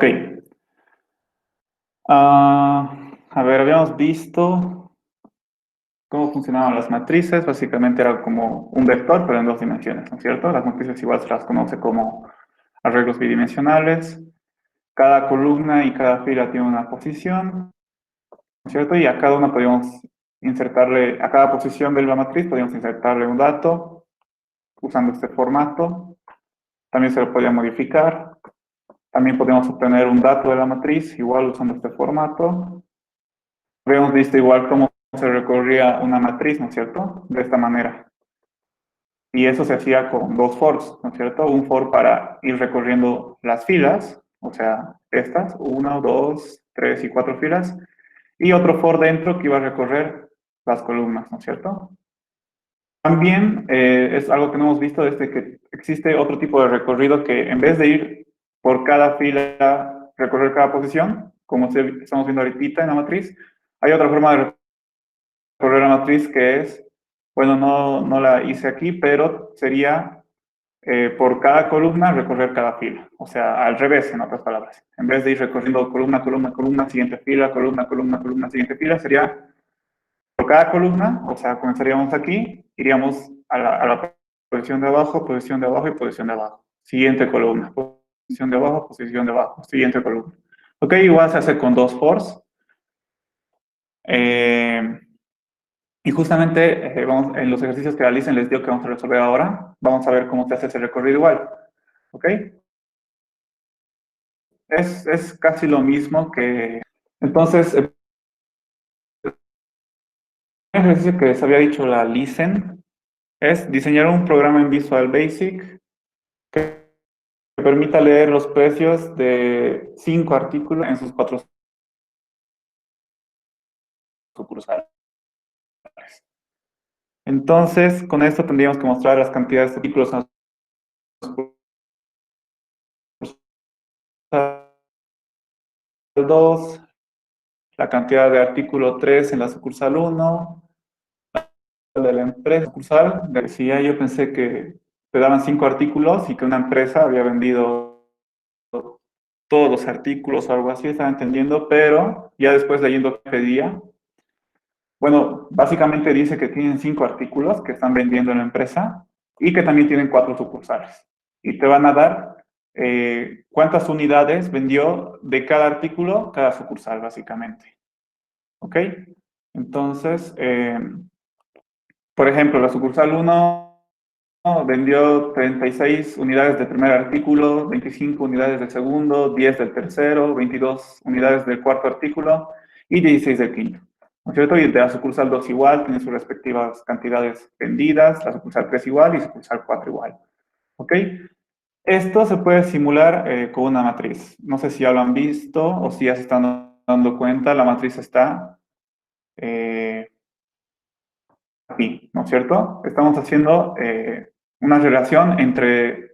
Ok. A ver, habíamos visto cómo funcionaban las matrices. Básicamente era como un vector, pero en dos dimensiones, ¿no es cierto? Las matrices igual se las conoce como arreglos bidimensionales. Cada columna y cada fila tiene una posición, ¿no es cierto? Y a cada una podíamos insertarle, a cada posición de la matriz podíamos insertarle un dato usando este formato. También se lo podía modificar. También podemos obtener un dato de la matriz igual usando este formato. Habíamos visto igual cómo se recorría una matriz, ¿no es cierto? De esta manera. Y eso se hacía con dos fors, ¿no es cierto? Un for para ir recorriendo las filas, o sea, estas, 1, 2, 3 y 4 filas, y otro for dentro que iba a recorrer las columnas, ¿no es cierto? También es algo que no hemos visto desde que existe otro tipo de recorrido que en vez de ir por cada fila, recorrer cada posición, como estamos viendo ahorita en la matriz, hay otra forma de recorrer la matriz que es, bueno, no la hice aquí, pero sería por cada columna recorrer cada fila. O sea, al revés, en otras palabras. En vez de ir recorriendo columna, columna, columna, siguiente fila, columna, columna, columna, siguiente fila, sería por cada columna, o sea, comenzaríamos aquí, iríamos a la posición de abajo y posición de abajo. Siguiente columna, posición de abajo, posición de abajo, siguiente columna. Ok, igual se hace con dos fors. Y justamente vamos, en los ejercicios que realicen les digo que vamos a resolver ahora. Vamos a ver cómo se hace ese recorrido igual. ¿Ok? Es casi lo mismo que... Entonces, el ejercicio que les había dicho la Listen es diseñar un programa en Visual Basic que permita leer los precios de 5 artículos en sus 4 sucursales. Entonces, con esto tendríamos que mostrar las cantidades de artículos en la sucursal 2, la cantidad de artículo 3 en la sucursal 1, de la empresa sucursal. Decía, yo pensé que te daban 5 artículos y que una empresa había vendido todos los artículos o algo así, estaba entendiendo, pero ya después leyendo qué pedía, bueno, básicamente dice que tienen 5 artículos que están vendiendo en la empresa y que también tienen 4 sucursales. Y te van a dar cuántas unidades vendió de cada artículo cada sucursal, básicamente. ¿Ok? Entonces, por ejemplo, la sucursal 1 vendió 36 unidades del primer artículo, 25 unidades del segundo, 10 del tercero, 22 unidades del cuarto artículo y 16 del quinto. ¿No es cierto? Y de la sucursal 2 igual, tiene sus respectivas cantidades vendidas, la sucursal 3 igual y la sucursal 4 igual. ¿Ok? Esto se puede simular con una matriz. No sé si ya lo han visto o si ya se están dando cuenta, la matriz está aquí, ¿no es cierto? Estamos haciendo una relación entre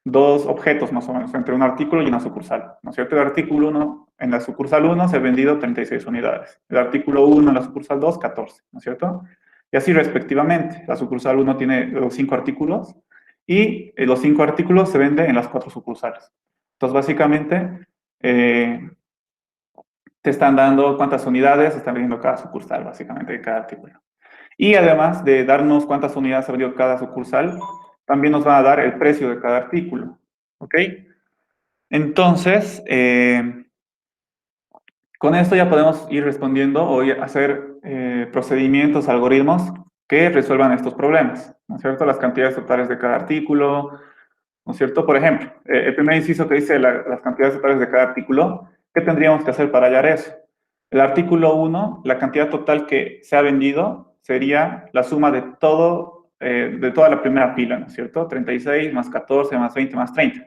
dos objetos más o menos, entre un artículo y una sucursal, ¿no es cierto? El artículo 1, en la sucursal 1 se ha vendido 36 unidades, el artículo 1 en la sucursal 2, 14, ¿no es cierto? Y así respectivamente, la sucursal 1 tiene los 5 artículos y los 5 artículos se venden en las 4 sucursales. Entonces, básicamente, te están dando cuántas unidades están vendiendo cada sucursal, básicamente, de cada artículo. Y además de darnos cuántas unidades ha vendido cada sucursal, también nos van a dar el precio de cada artículo. ¿Ok? Entonces, con esto ya podemos ir respondiendo o hacer procedimientos, algoritmos que resuelvan estos problemas, ¿no es cierto? Las cantidades totales de cada artículo, ¿no es cierto? Por ejemplo, el primer inciso que dice las cantidades totales de cada artículo, ¿qué tendríamos que hacer para hallar eso? El artículo 1, la cantidad total que se ha vendido sería la suma de todo, de toda la primera fila, ¿no es cierto? 36 más 14 más 20 más 30,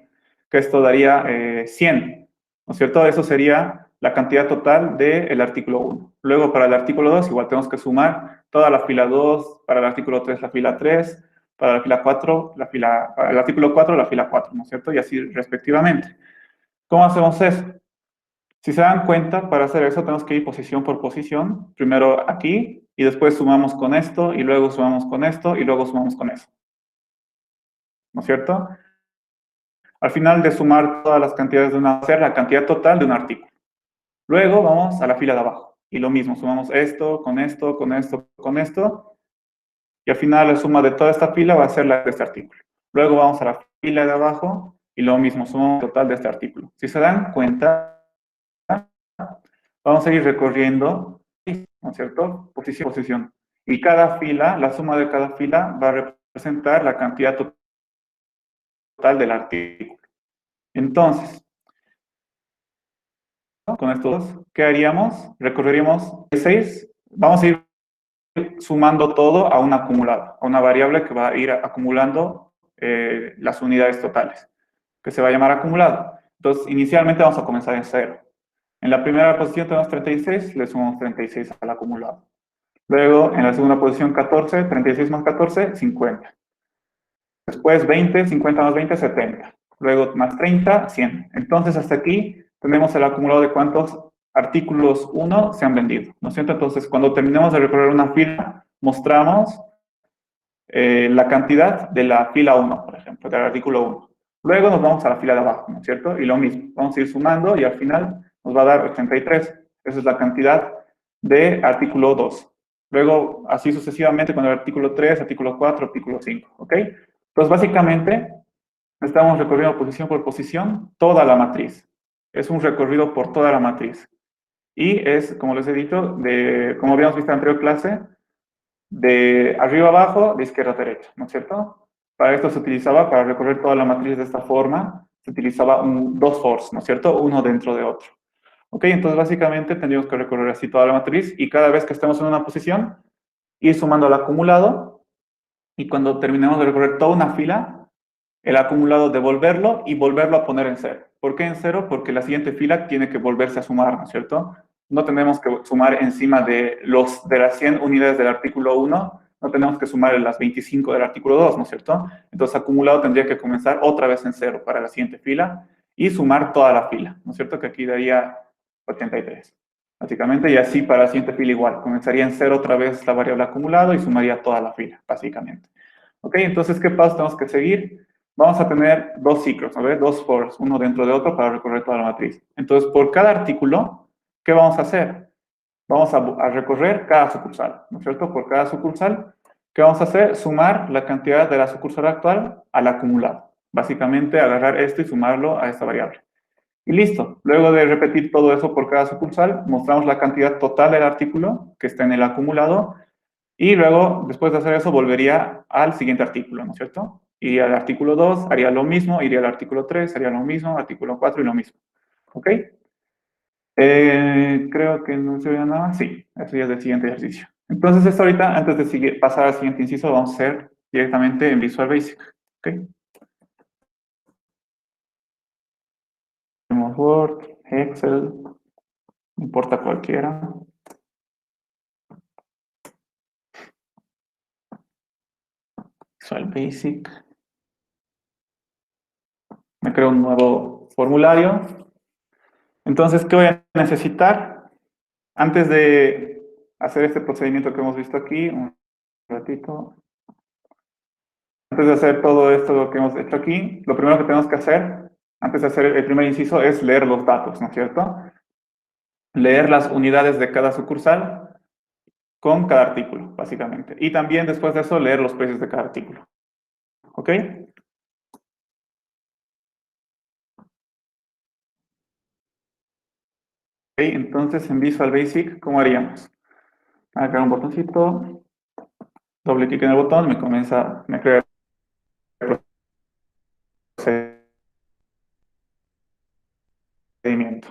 que esto daría 100, ¿no es cierto? Eso sería la cantidad total del artículo 1. Luego, para el artículo 2, igual tenemos que sumar toda la fila 2, para el artículo 3, la fila 3, para la fila 4, para el artículo 4, la fila 4, ¿no es cierto? Y así respectivamente. ¿Cómo hacemos eso? Si se dan cuenta, para hacer eso tenemos que ir posición por posición. Primero aquí, y después sumamos con esto, y luego sumamos con esto, y luego sumamos con eso. ¿No es cierto? Al final de sumar todas las cantidades de una, hacer la cantidad total de un artículo. Luego vamos a la fila de abajo. Y lo mismo, sumamos esto, con esto, con esto, con esto. Y al final la suma de toda esta fila va a ser la de este artículo. Luego vamos a la fila de abajo y lo mismo, sumamos el total de este artículo. Si se dan cuenta, vamos a ir recorriendo, ¿no es cierto? Posición, posición. Y cada fila, la suma de cada fila va a representar la cantidad total del artículo. Entonces, ¿no? Con estos dos, ¿qué haríamos? Recorreríamos 6, vamos a ir sumando todo a un acumulado, a una variable que va a ir acumulando las unidades totales, que se va a llamar acumulado. Entonces, inicialmente vamos a comenzar en 0. En la primera posición tenemos 36, le sumamos 36 al acumulado. Luego, en la segunda posición, 14, 36 más 14, 50. Después, 20, 50 más 20, 70. Luego, más 30, 100. Entonces, hasta aquí tenemos el acumulado de cuántos artículos 1 se han vendido, ¿no es cierto? Entonces, cuando terminemos de recorrer una fila, mostramos la cantidad de la fila 1, por ejemplo, del artículo 1. Luego nos vamos a la fila de abajo, ¿no es cierto? Y lo mismo, vamos a ir sumando y al final nos va a dar 83. Esa es la cantidad de artículo 2. Luego, así sucesivamente con el artículo 3, artículo 4, artículo 5, ¿ok? Entonces, básicamente, estamos recorriendo posición por posición toda la matriz. Es un recorrido por toda la matriz. Y es, como les he dicho, como habíamos visto en la anterior clase, de arriba abajo, de izquierda a derecha, ¿no es cierto? Para esto se utilizaba, para recorrer toda la matriz de esta forma, se utilizaba dos fors, ¿no es cierto? Uno dentro de otro. ¿Ok? Entonces, básicamente, tendríamos que recorrer así toda la matriz y cada vez que estemos en una posición, ir sumando al acumulado y cuando terminemos de recorrer toda una fila, el acumulado devolverlo y volverlo a poner en 0. ¿Por qué en 0? Porque la siguiente fila tiene que volverse a sumar, ¿no es cierto? No tenemos que sumar encima de las 100 unidades del artículo 1, no tenemos que sumar las 25 del artículo 2, ¿no es cierto? Entonces, acumulado tendría que comenzar otra vez en 0 para la siguiente fila y sumar toda la fila, ¿no es cierto? Que aquí daría 83, básicamente, y así para la siguiente fila igual. Comenzaría en 0 otra vez la variable acumulado y sumaría toda la fila, básicamente. ¿Ok? Entonces, ¿qué paso tenemos que seguir? Vamos a tener dos ciclos, ¿no? Dos fors, uno dentro de otro para recorrer toda la matriz. Entonces, por cada artículo, ¿qué vamos a hacer? Vamos a recorrer cada sucursal, ¿no es cierto? Por cada sucursal, ¿qué vamos a hacer? Sumar la cantidad de la sucursal actual al acumulado. Básicamente, agarrar esto y sumarlo a esta variable. Y listo. Luego de repetir todo eso por cada sucursal, mostramos la cantidad total del artículo que está en el acumulado y luego, después de hacer eso, volvería al siguiente artículo, ¿no es cierto? Iría al artículo 2, haría lo mismo, iría al artículo 3, haría lo mismo, artículo 4 y lo mismo. ¿Ok? Creo que no se veía nada. Sí, eso ya es el siguiente ejercicio. Entonces, esto ahorita, antes de pasar al siguiente inciso, vamos a hacer directamente en Visual Basic. ¿Ok? Tenemos Word, Excel, no importa cualquiera. Visual Basic. Me creo un nuevo formulario. Entonces, ¿qué voy a necesitar? Antes de hacer este procedimiento que hemos visto aquí, un ratito, antes de hacer todo esto lo que hemos hecho aquí, lo primero que tenemos que hacer, antes de hacer el primer inciso, es leer los datos, ¿no es cierto? Leer las unidades de cada sucursal con cada artículo, básicamente. Y también después de eso, leer los precios de cada artículo. ¿Ok? Ok, entonces en Visual Basic, ¿cómo haríamos? Acá un botoncito, doble clic en el botón, me crea el procedimiento.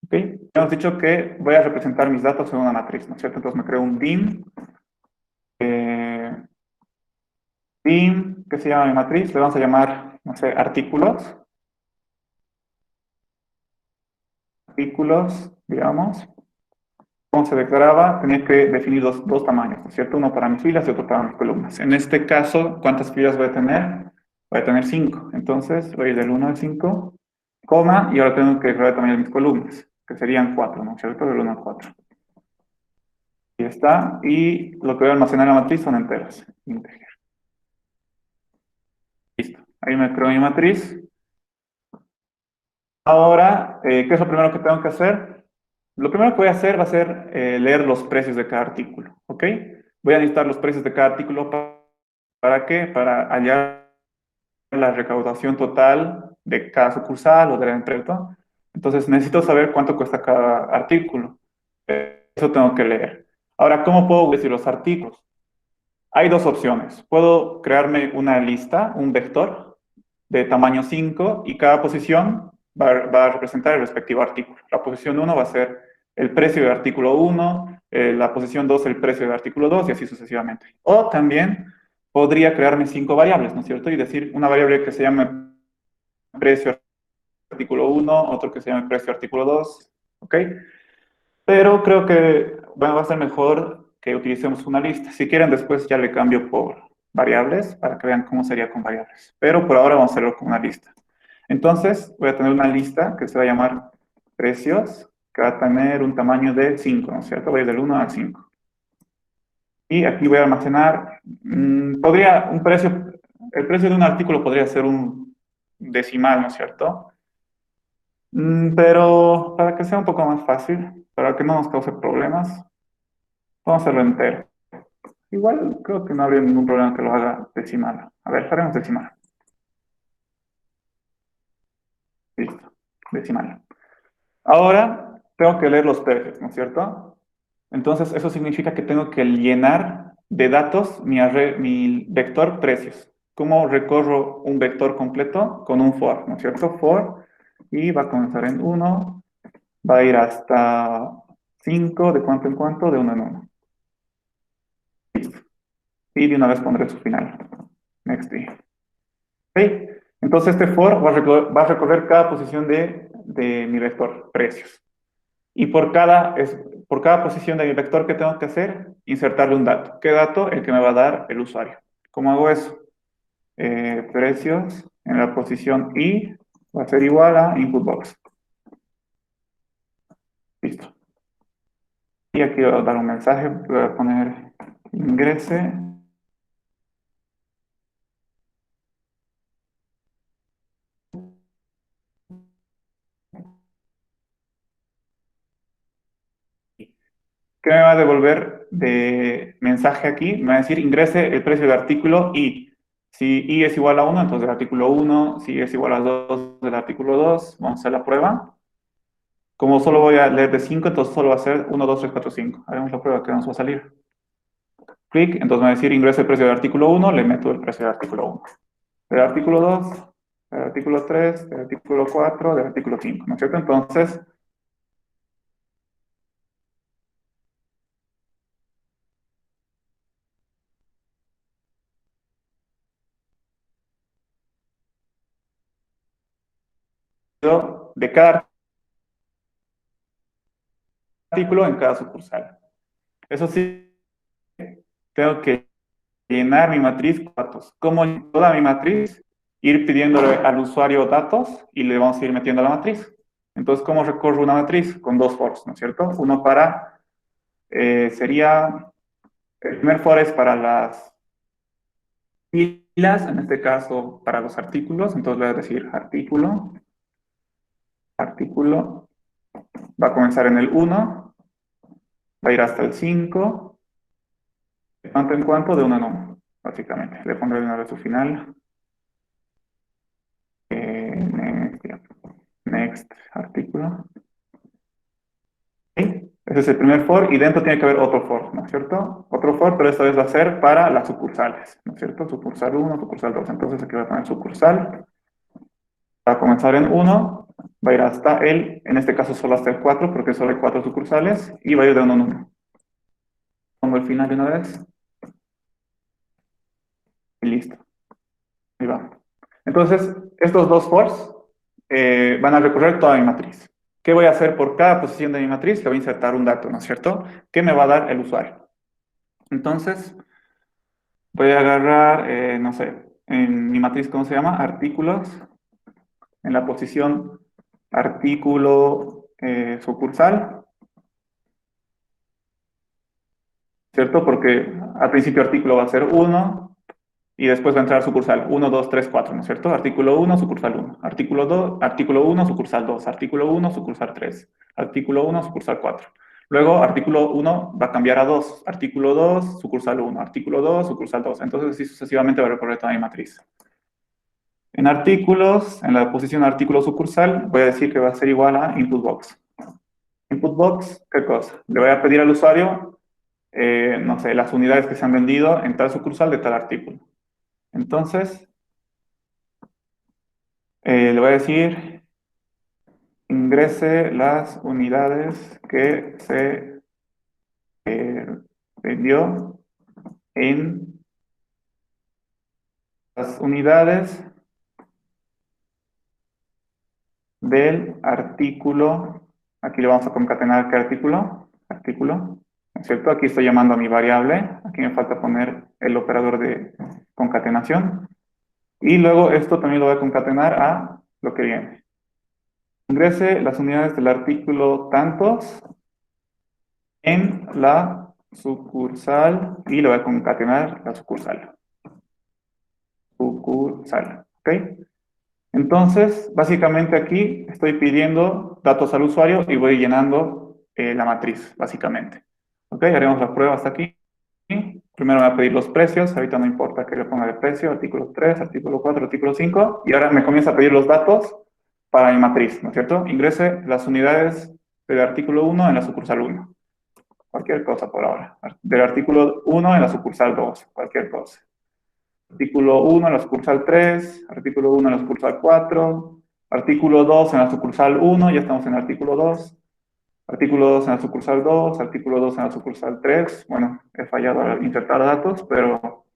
¿Ok? Hemos dicho que voy a representar mis datos en una matriz, ¿no es cierto? Entonces me creo un dim que se llama mi matriz, le vamos a llamar, no sé, artículos, digamos. Como se declaraba, tenía que definir dos tamaños, ¿no es cierto? Uno para mis filas y otro para mis columnas. En este caso, ¿cuántas filas voy a tener? Voy a tener 5. Entonces, voy a ir del 1 al 5, coma, y ahora tengo que declarar el tamaño de mis columnas, que serían 4, ¿no es cierto? Del 1 al 4. Y está. Y lo que voy a almacenar en la matriz son enteras. Integer. Listo. Ahí me creo mi matriz. Ahora, ¿qué es lo primero que tengo que hacer? Lo primero que voy a hacer va a ser leer los precios de cada artículo, ¿ok? Voy a necesitar los precios de cada artículo ¿para qué? Para hallar la recaudación total de cada sucursal o de la empresa. Entonces necesito saber cuánto cuesta cada artículo. Eso tengo que leer. Ahora, ¿cómo puedo decir los artículos? Hay dos opciones. Puedo crearme una lista, un vector de tamaño 5 y cada posición va a representar el respectivo artículo. La posición 1 va a ser el precio del artículo 1, la posición 2 el precio del artículo 2 y así sucesivamente. O también podría crearme 5 variables, ¿no es cierto? Y decir una variable que se llame precio artículo 1, otro que se llame precio artículo 2, ¿ok? Pero creo que bueno, va a ser mejor que utilicemos una lista. Si quieren, después ya le cambio por variables para que vean cómo sería con variables. Pero por ahora vamos a hacerlo con una lista. Entonces, voy a tener una lista que se va a llamar precios, que va a tener un tamaño de 5, ¿no es cierto? Voy a ir del 1 al 5. Y aquí voy a almacenar, el precio de un artículo podría ser un decimal, ¿no es cierto? Pero para que sea un poco más fácil, para que no nos cause problemas, vamos a hacerlo entero. Igual creo que no habría ningún problema que lo haga decimal. A ver, haremos decimal. Listo, decimal. Ahora tengo que leer los precios, ¿no es cierto? Entonces eso significa que tengo que llenar de datos mi vector precios. ¿Cómo recorro un vector completo? Con un for, ¿no es cierto? For, y va a comenzar en 1, va a ir hasta 5, de cuánto en cuánto, de 1 en 1. Y de una vez pondré su final. Next. ¿Ok? Entonces este for va a recorrer cada posición de mi vector, precios. Y por cada posición de mi vector que tengo que hacer, insertarle un dato. ¿Qué dato? El que me va a dar el usuario. ¿Cómo hago eso? Precios en la posición I va a ser igual a input box. Listo. Y aquí voy a dar un mensaje, voy a poner ingrese. ¿Qué me va a devolver de mensaje aquí? Me va a decir ingrese el precio del artículo I. Si I es igual a 1, entonces el artículo 1. Si I es igual a 2, del artículo 2. Vamos a hacer la prueba. Como solo voy a leer de 5, entonces solo va a ser 1, 2, 3, 4, 5. Haremos la prueba que nos va a salir. Clic, entonces me va a decir ingrese el precio del artículo 1, le meto el precio del artículo 1. Del artículo 2, del artículo 3, del artículo 4, del artículo 5, ¿no es cierto? Entonces, yo de cada artículo en cada sucursal. Eso sí, tengo que llenar mi matriz con datos. Como toda mi matriz, ir pidiéndole al usuario datos y le vamos a ir metiendo a la matriz. Entonces, ¿cómo recorro una matriz? Con dos fors, ¿no es cierto? Uno para, sería, el primer for es para las filas, en este caso para los artículos. Entonces voy a decir artículo, artículo, va a comenzar en el 1, va a ir hasta el 5, de cuánto en cuánto, de 1 en 1, básicamente. Le pondré de una vez su final. Next, next artículo. ¿Sí? Ese es el primer for y dentro tiene que haber otro for, ¿no es cierto? Otro for, pero esta vez va a ser para las sucursales, ¿no es cierto? Sucursal 1, sucursal 2. Entonces aquí voy a poner sucursal. Va a comenzar en 1, va a ir hasta en este caso solo hasta el 4 porque solo hay 4 sucursales y va a ir de 1 en 1. Pongo el final de una vez y listo. Ahí va. Entonces, estos dos fors van a recorrer toda mi matriz. ¿Qué voy a hacer por cada posición de mi matriz? Le voy a insertar un dato, ¿no es cierto? ¿Qué me va a dar el usuario? Entonces, voy a agarrar, no sé, en mi matriz, ¿cómo se llama? Artículos. En la posición artículo sucursal, ¿cierto? Porque al principio artículo va a ser 1, Y después va a entrar sucursal 1, 2, 3, 4, ¿no es cierto? Artículo 1, sucursal 1. Artículo 2, artículo 1, sucursal 2. Artículo 1, sucursal 3. Artículo 1, sucursal 4. Luego, artículo 1 va a cambiar a 2. Artículo 2, sucursal 1. Artículo 2, sucursal 2. Entonces, así sucesivamente va a recorrer toda mi matriz. En artículos, en la posición artículo sucursal, voy a decir que va a ser igual a input box. Input box, ¿qué cosa? Le voy a pedir al usuario, no sé, las unidades que se han vendido en tal sucursal de tal artículo. Entonces, le voy a decir, ingrese las unidades que se vendió en las unidades del artículo. Aquí le vamos a concatenar qué artículo. Artículo, ¿no es cierto? Aquí estoy llamando a mi variable. Aquí me falta poner el operador de concatenación. Y luego esto también lo voy a concatenar a lo que viene. Ingrese las unidades del artículo tantos en la sucursal y lo voy a concatenar la sucursal. Sucursal, ¿ok? Entonces, básicamente aquí estoy pidiendo datos al usuario y voy llenando la matriz, básicamente. ¿Ok? Haremos la prueba hasta aquí. Primero me va a pedir los precios, ahorita no importa que le ponga de precio, artículo 3, artículo 4, artículo 5, y ahora me comienza a pedir los datos para mi matriz, ¿no es cierto? Ingrese las unidades del artículo 1 en la sucursal 1. Cualquier cosa por ahora. Del artículo 1 en la sucursal 2, cualquier cosa. Artículo 1 en la sucursal 3, artículo 1 en la sucursal 4, artículo 2 en la sucursal 1, ya estamos en el artículo 2, artículo 2 en la sucursal 2, artículo 2 en la sucursal 3. Bueno, he fallado al insertar datos, pero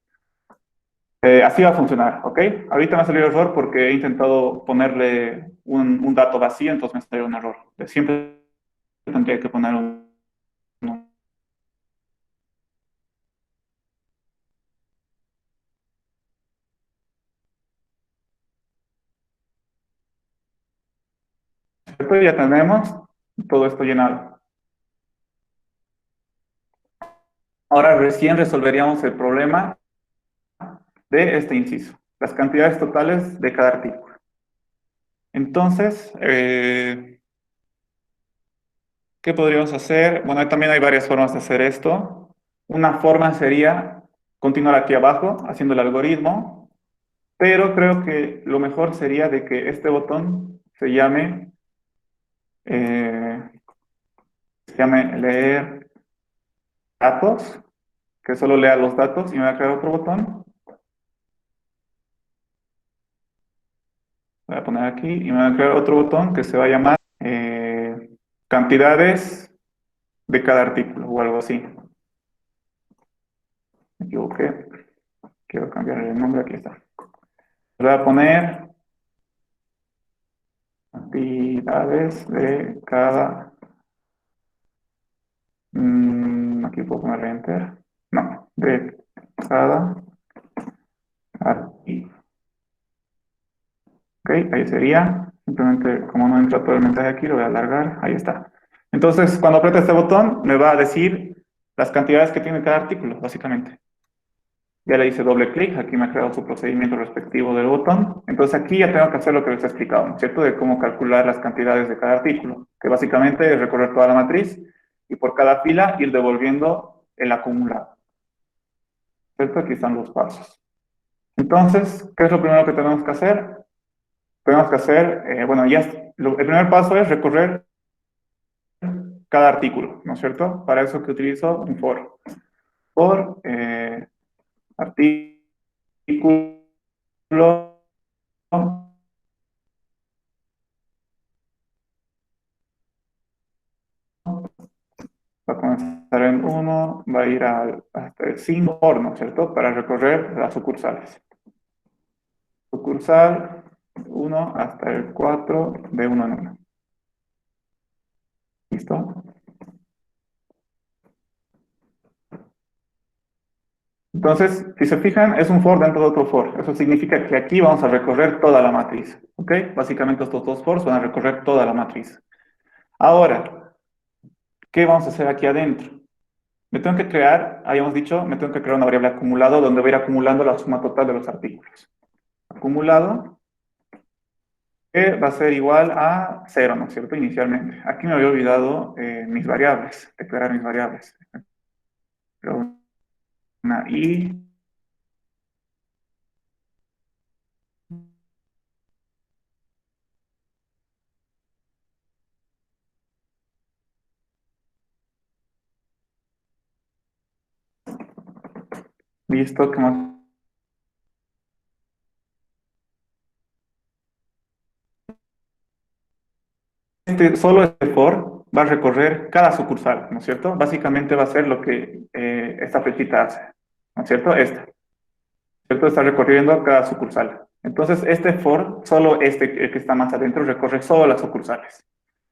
así va a funcionar, ¿ok? Ahorita me ha salido error porque he intentado ponerle un dato vacío, entonces me salió un error. Siempre tendría que poner un... Ya tenemos todo esto llenado. Ahora recién resolveríamos el problema de este inciso, las cantidades totales de cada artículo. Entonces, ¿qué podríamos hacer? Bueno, también hay varias formas de hacer esto. Una forma sería continuar aquí abajo haciendo el algoritmo, pero creo que lo mejor sería de que este botón eh, se llame leer datos, que solo lea los datos y me va a crear otro botón. Voy a poner aquí y me va a crear otro botón que se va a llamar cantidades de cada artículo o algo así. Me equivoqué. Quiero cambiar el nombre, aquí está. Voy a poner cantidades de cada... aquí puedo poner enter. No, de cada artículo. Ok, ahí sería. Simplemente, como no entra todo el mensaje aquí, lo voy a alargar. Ahí está. Entonces, cuando apriete este botón, me va a decir las cantidades que tiene cada artículo, básicamente. Ya le hice doble clic, aquí me ha creado su procedimiento respectivo del botón. Entonces aquí ya tengo que hacer lo que les he explicado, ¿no es cierto? De cómo calcular las cantidades de cada artículo, que básicamente es recorrer toda la matriz y por cada fila ir devolviendo el acumulado. ¿Cierto? Aquí están los pasos. Entonces, ¿qué es lo primero que tenemos que hacer? Tenemos que hacer, bueno, el primer paso es recorrer cada artículo, ¿no es cierto? Para eso que utilizo un for. For artículo va a comenzar en 1, va a ir hasta el 5 horno, ¿cierto? Para recorrer las sucursales. Sucursal 1 hasta el 4 de 1 en 1. ¿Listo? Entonces, si se fijan, es un for dentro de otro for. Eso significa que aquí vamos a recorrer toda la matriz. ¿Ok? Básicamente estos dos fors van a recorrer toda la matriz. Ahora, ¿qué vamos a hacer aquí adentro? me tengo que crear, habíamos dicho, me tengo que crear una variable acumulado donde voy a ir acumulando la suma total de los artículos. Acumulado, que va a ser igual a 0, ¿no es cierto? Inicialmente. Aquí me había olvidado mis variables, declarar mis variables. Pero una i, listo, ¿qué más? Solo este for va a recorrer cada sucursal, ¿no es cierto? Básicamente va a ser lo que esta flechita hace, ¿no es cierto? Esta, ¿cierto? Está recorriendo cada sucursal. Entonces, este for, solo este el que está más adentro, recorre solo las sucursales.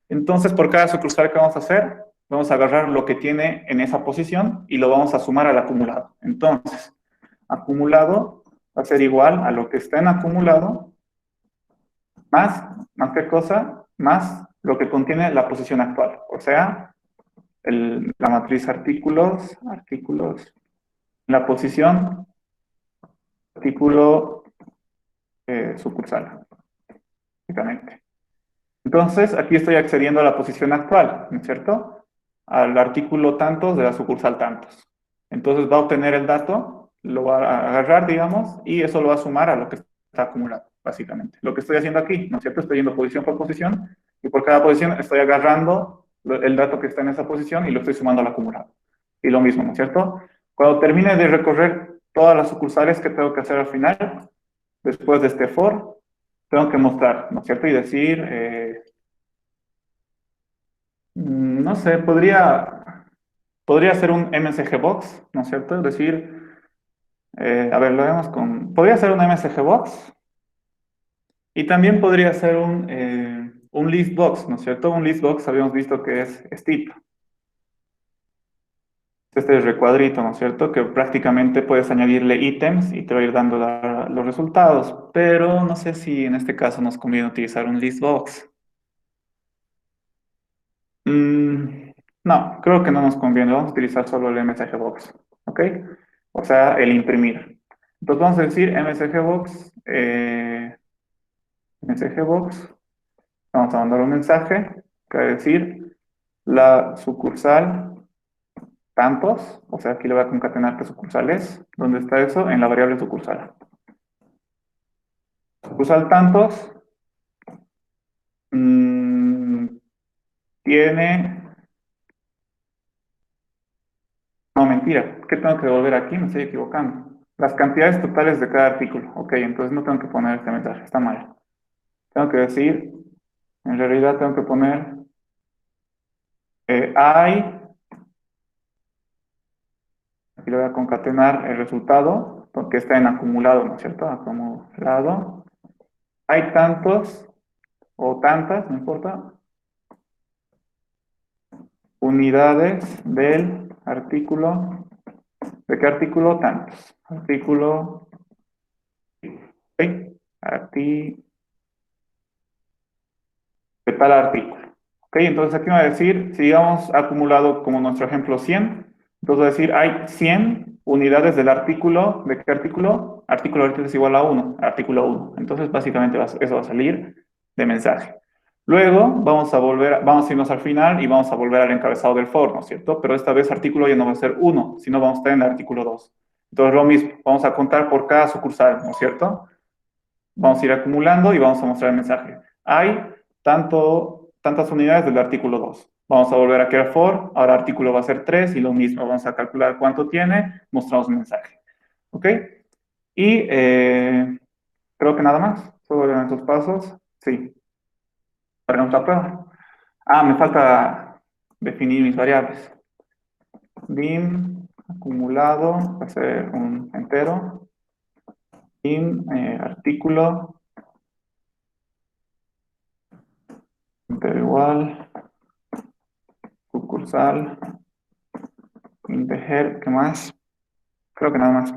Entonces, por cada sucursal que vamos a hacer, vamos a agarrar lo que tiene en esa posición y lo vamos a sumar al acumulado. Entonces, acumulado va a ser igual a lo que está en acumulado, más qué cosa, más lo que contiene la posición actual. O sea, la matriz artículos, la posición, artículo sucursal, básicamente. Entonces, aquí estoy accediendo a la posición actual, ¿no es cierto? Al artículo tantos de la sucursal tantos. Entonces va a obtener el dato, lo va a agarrar, digamos, y eso lo va a sumar a lo que está acumulado, básicamente. Lo que estoy haciendo aquí, ¿no es cierto? Estoy yendo posición por posición, y por cada posición estoy agarrando el dato que está en esa posición y lo estoy sumando al acumulado. Y lo mismo, ¿no es cierto? Cuando termine de recorrer todas las sucursales que tengo que hacer al final, después de este for, tengo que mostrar, ¿no es cierto? Y decir, no sé, podría ser un MSG Box, ¿no es cierto? Es decir, a ver, lo vemos con... Podría ser un MSG Box y también podría ser un list box, ¿no es cierto? Un list box habíamos visto que es tipo. Este recuadrito, ¿no es cierto? Que prácticamente puedes añadirle ítems y te va a ir dando los resultados, pero no sé si en este caso nos conviene utilizar un list box. Mm, no, creo que no nos conviene. Vamos a utilizar solo el MSG Box, ¿ok? O sea, el imprimir. Entonces vamos a decir MSG Box, MSG Box, vamos a mandar un mensaje que va a decir la sucursal tantos, o sea, aquí le voy a concatenar qué sucursal es. ¿Dónde está eso? En la variable sucursal. Sucursal tantos mm, tiene... No, mentira. ¿Qué tengo que devolver aquí? Me estoy equivocando. Las cantidades totales de cada artículo. Ok, entonces no tengo que poner este mensaje. Está mal. Tengo que decir, en realidad tengo que poner hay, aquí le voy a concatenar el resultado, porque está en acumulado, ¿no es cierto? Acumulado. Hay tantos o tantas, no importa, unidades del artículo. ¿De qué artículo? Tantos. Artículo, ok, de tal artículo. ¿Ok? Entonces aquí va a decir, si digamos acumulado como nuestro ejemplo 100, entonces va a decir hay 100 unidades del artículo. ¿De qué artículo? Artículo ahorita es igual a 1, artículo 1. Entonces básicamente eso va a salir de mensaje. Luego vamos a irnos al final y vamos a volver al encabezado del for, ¿no es cierto? Pero esta vez artículo ya no va a ser 1, sino vamos a estar en el artículo 2. Entonces lo mismo, vamos a contar por cada sucursal, ¿no es cierto? Vamos a ir acumulando y vamos a mostrar el mensaje. Hay tantas unidades del artículo 2. Vamos a volver a crear for, ahora artículo va a ser 3 y lo mismo, vamos a calcular cuánto tiene, mostramos un mensaje. ¿Ok? Y creo que nada más, solo eran estos pasos. Sí, para otra prueba. Ah, me falta definir mis variables. Dim acumulado, va a ser un entero. Dim artículo, entero igual, sucursal, integer, ¿qué más? Creo que nada más.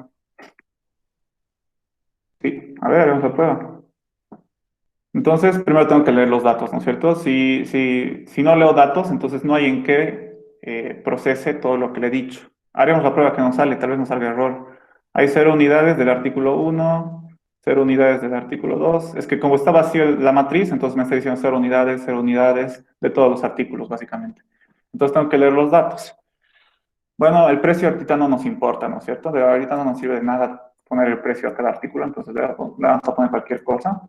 Sí, a ver, haremos la prueba. Entonces, primero tengo que leer los datos, ¿no es cierto? Si no leo datos, entonces no hay en qué procese todo lo que le he dicho. haremos la prueba que nos sale, tal vez nos salga error. Hay 0 unidades del artículo 1, 0 unidades del artículo 2. Es que como está vacío la matriz, entonces me está diciendo 0 unidades de todos los artículos, básicamente. Entonces tengo que leer los datos. Bueno, el precio ahorita no nos importa, ¿no es cierto? Ahorita no nos sirve de nada poner el precio a cada artículo, entonces le vamos a poner cualquier cosa.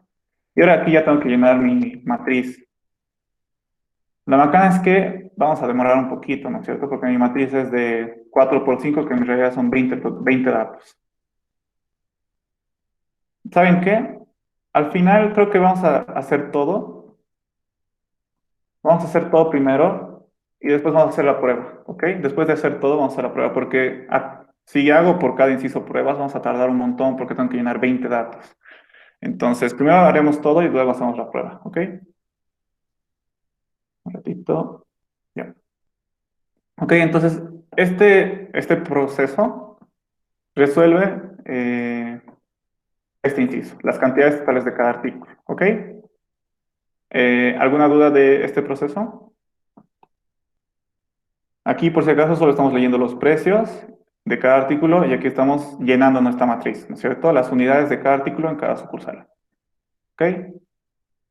Y ahora aquí ya tengo que llenar mi matriz. La macana es que vamos a demorar un poquito, ¿no es cierto? Porque mi matriz es de 4 por 5, que en realidad son 20 datos. ¿Saben qué? Al final creo que vamos a hacer todo. Vamos a hacer todo primero y después vamos a hacer la prueba, ¿ok? Después de hacer todo vamos a hacer la prueba porque si hago por cada inciso pruebas vamos a tardar un montón porque tengo que llenar 20 datos. Entonces, primero haremos todo y luego hacemos la prueba, ¿ok? Un ratito. Ya. Ok, entonces, este proceso resuelve este inciso, las cantidades totales de cada artículo, ¿ok? ¿Alguna duda de este proceso? Aquí, por si acaso, solo estamos leyendo los precios de cada artículo y aquí estamos llenando nuestra matriz, ¿no es cierto? Las unidades de cada artículo en cada sucursal, ¿ok?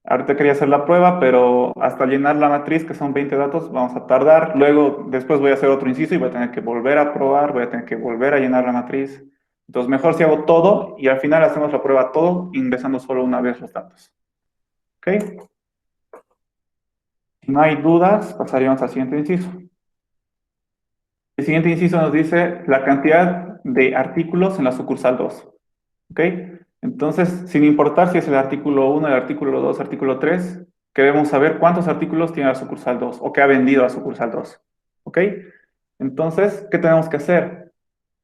Ahorita quería hacer la prueba, pero hasta llenar la matriz, que son 20 datos, vamos a tardar. Luego, después voy a hacer otro inciso y voy a tener que volver a probar, voy a tener que volver a llenar la matriz. Entonces, mejor si hago todo y al final hacemos la prueba todo, ingresando solo una vez los datos. ¿Ok? Si no hay dudas, pasaríamos al siguiente inciso. El siguiente inciso nos dice la cantidad de artículos en la sucursal 2. ¿Ok? Entonces, sin importar si es el artículo 1, el artículo 2, artículo 3, queremos saber cuántos artículos tiene la sucursal 2 o qué ha vendido la sucursal 2. ¿Ok? Entonces, ¿qué tenemos que hacer?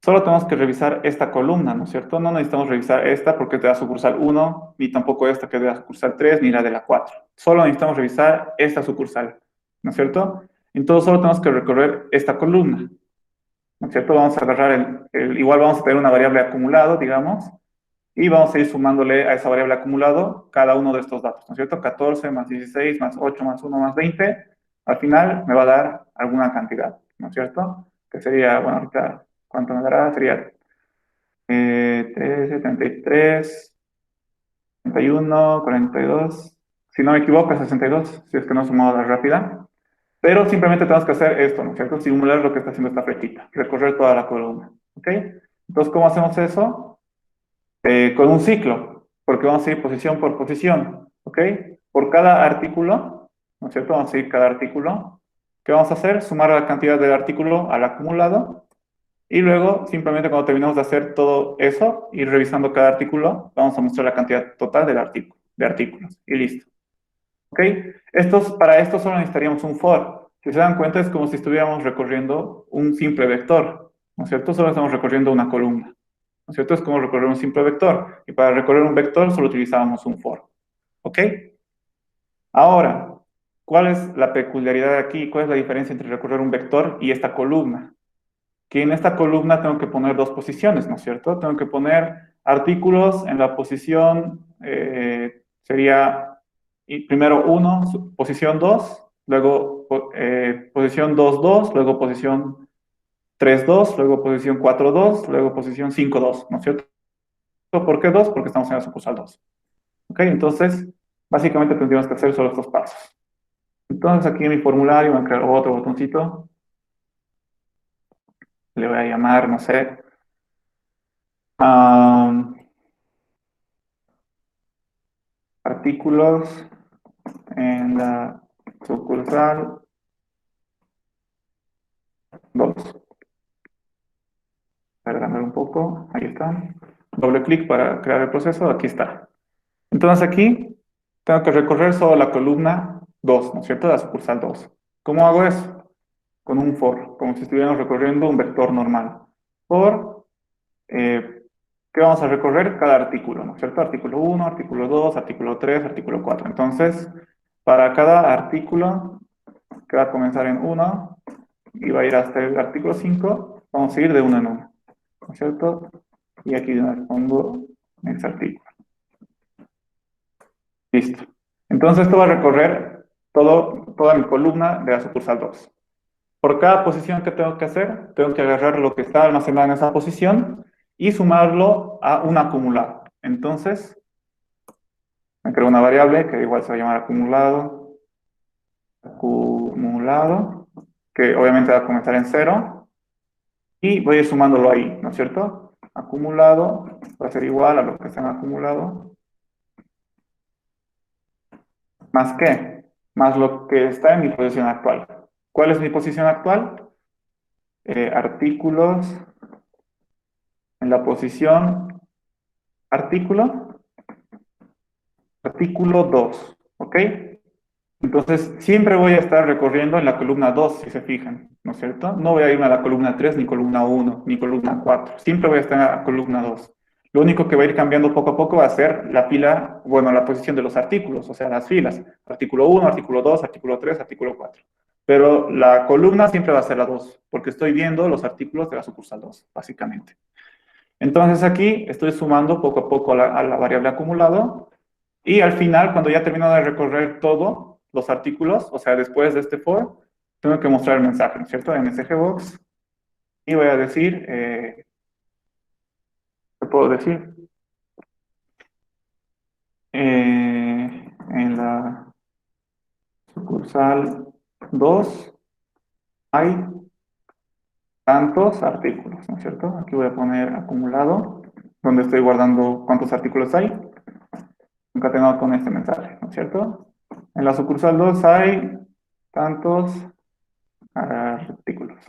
Solo tenemos que revisar esta columna, ¿no es cierto? No necesitamos revisar esta porque es de la sucursal 1, ni tampoco esta que es de la sucursal 3, ni la de la 4. Solo necesitamos revisar esta sucursal, ¿no es cierto? Entonces, solo tenemos que recorrer esta columna, ¿no es cierto? Vamos a agarrar igual vamos a tener una variable acumulado, digamos, y vamos a ir sumándole a esa variable acumulado cada uno de estos datos, ¿no es cierto? 14 más 16 más 8 más 1 más 20, al final me va a dar alguna cantidad, ¿no es cierto? Que sería, bueno, ahorita, ¿cuánto me dará? Sería 13, 33, 31, 42, si no me equivoco, 62, si es que no sumado la rápida. Pero simplemente tenemos que hacer esto, ¿no es cierto? Simular lo que está haciendo esta flechita, recorrer toda la columna, ¿ok? Entonces, ¿cómo hacemos eso? Con un ciclo, porque vamos a ir posición por posición, ¿ok? Por cada artículo, ¿no es cierto? Vamos a ir cada artículo. ¿Qué vamos a hacer? Sumar la cantidad del artículo al acumulado y luego, simplemente cuando terminamos de hacer todo eso, ir revisando cada artículo, vamos a mostrar la cantidad total del artículo, de artículos y listo. ¿Ok? Para esto solo necesitaríamos un for. Si se dan cuenta, es como si estuviéramos recorriendo un simple vector, ¿no es cierto? Solo estamos recorriendo una columna, ¿no es cierto? Es como recorrer un simple vector. Y para recorrer un vector solo utilizábamos un for. ¿Ok? Ahora, ¿cuál es la peculiaridad de aquí? ¿Cuál es la diferencia entre recorrer un vector y esta columna? Que en esta columna tengo que poner dos posiciones, ¿no es cierto? Tengo que poner artículos en la posición, sería primero 1, posición 2, luego posición 2, 2, luego posición 3, 2, luego posición 4, 2, luego posición 5, 2, ¿no es cierto? ¿Por qué 2? Porque estamos en la sucursal 2. ¿Ok? Entonces, básicamente tendríamos que hacer solo estos pasos. Entonces, aquí en mi formulario voy a crear otro botoncito. Le voy a llamar, no sé, artículos en la sucursal 2. Para ganar un poco, ahí está. Doble clic para crear el proceso, aquí está. Entonces aquí tengo que recorrer solo la columna 2, ¿no es cierto? La sucursal 2. ¿Cómo hago eso? Con un for, como si estuviéramos recorriendo un vector normal. For, ¿qué vamos a recorrer? Cada artículo, ¿no es cierto? Artículo 1, artículo 2, artículo 3, artículo 4. Entonces, para cada artículo, que va a comenzar en 1 y va a ir hasta el artículo 5, vamos a ir de uno en uno, ¿no es cierto? Y aquí le pongo next artículo. Listo. Entonces esto va a recorrer toda mi columna de la sucursal 2. Por cada posición que tengo que hacer, tengo que agarrar lo que está almacenado en esa posición y sumarlo a un acumulado. Entonces, me creo una variable que igual se va a llamar acumulado, acumulado, que obviamente va a comenzar en cero, y voy a ir sumándolo ahí, ¿no es cierto? Acumulado va a ser igual a lo que está en acumulado, ¿más qué? Más lo que está en mi posición actual. ¿Cuál es mi posición actual? Artículos en la posición artículo, artículo 2, ¿ok? Entonces, siempre voy a estar recorriendo en la columna 2, si se fijan, ¿no es cierto? No voy a irme a la columna 3, ni columna 1, ni columna 4. Siempre voy a estar en la columna 2. Lo único que va a ir cambiando poco a poco va a ser la fila, bueno, la posición de los artículos, o sea, las filas. Artículo 1, artículo 2, artículo 3, artículo 4. Pero la columna siempre va a ser la 2, porque estoy viendo los artículos de la sucursal 2, básicamente. Entonces aquí estoy sumando poco a poco a la variable acumulado y al final, cuando ya termino de recorrer todos los artículos, o sea, después de este for, tengo que mostrar el mensaje, ¿no es cierto? MSGBox y voy a decir, ¿qué puedo decir? En la sucursal 2 hay tantos artículos, ¿no es cierto? Aquí voy a poner acumulado, donde estoy guardando cuántos artículos hay, concatenado con este mensaje, ¿no es cierto? En la sucursal 2 hay tantos artículos.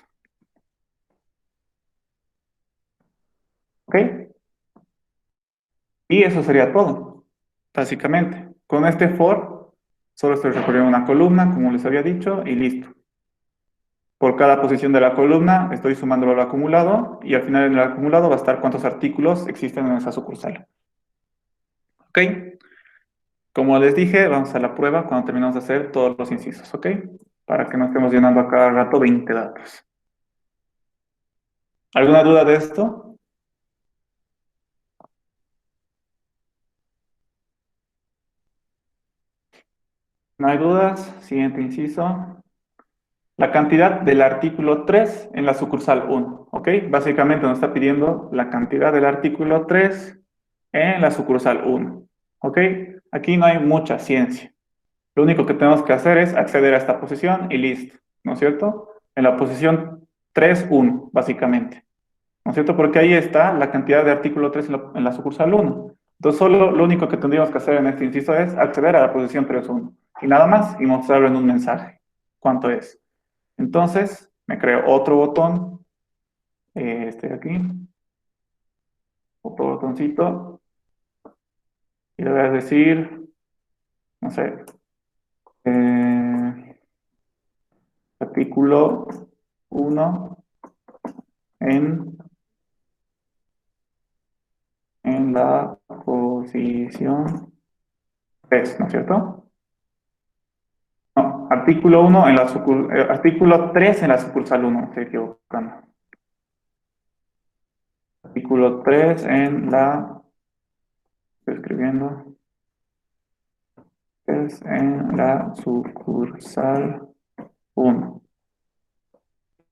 ¿Ok? Y eso sería todo, básicamente. Con este for, solo estoy recorriendo una columna, como les había dicho, y listo. Por cada posición de la columna, estoy sumándolo al acumulado, y al final en el acumulado va a estar cuántos artículos existen en esa sucursal. ¿Ok? Como les dije, vamos a la prueba cuando terminamos de hacer todos los incisos, ¿ok? Para que no estemos llenando a cada rato 20 datos. ¿Alguna duda de esto? ¿No hay dudas? Siguiente inciso. La cantidad del artículo 3 en la sucursal 1, ¿ok? Básicamente nos está pidiendo la cantidad del artículo 3 en la sucursal 1, ¿ok? Aquí no hay mucha ciencia. Lo único que tenemos que hacer es acceder a esta posición y listo, ¿no es cierto? En la posición 3, 1, básicamente, ¿no es cierto? Porque ahí está la cantidad de artículo 3 en la sucursal 1. Entonces, solo lo único que tendríamos que hacer en este inciso es acceder a la posición 3, 1. Y nada más, y mostrarlo en un mensaje. ¿Cuánto es? Entonces, me creo otro botón, este de aquí, otro botoncito, y le voy a decir, no sé, eh, artículo 1 en, en la posición 3, ¿no es cierto? No, artículo 1 en la artículo 3 en la sucursal 1, estoy equivocando. Artículo 3 en la, estoy escribiendo, es en la sucursal 1.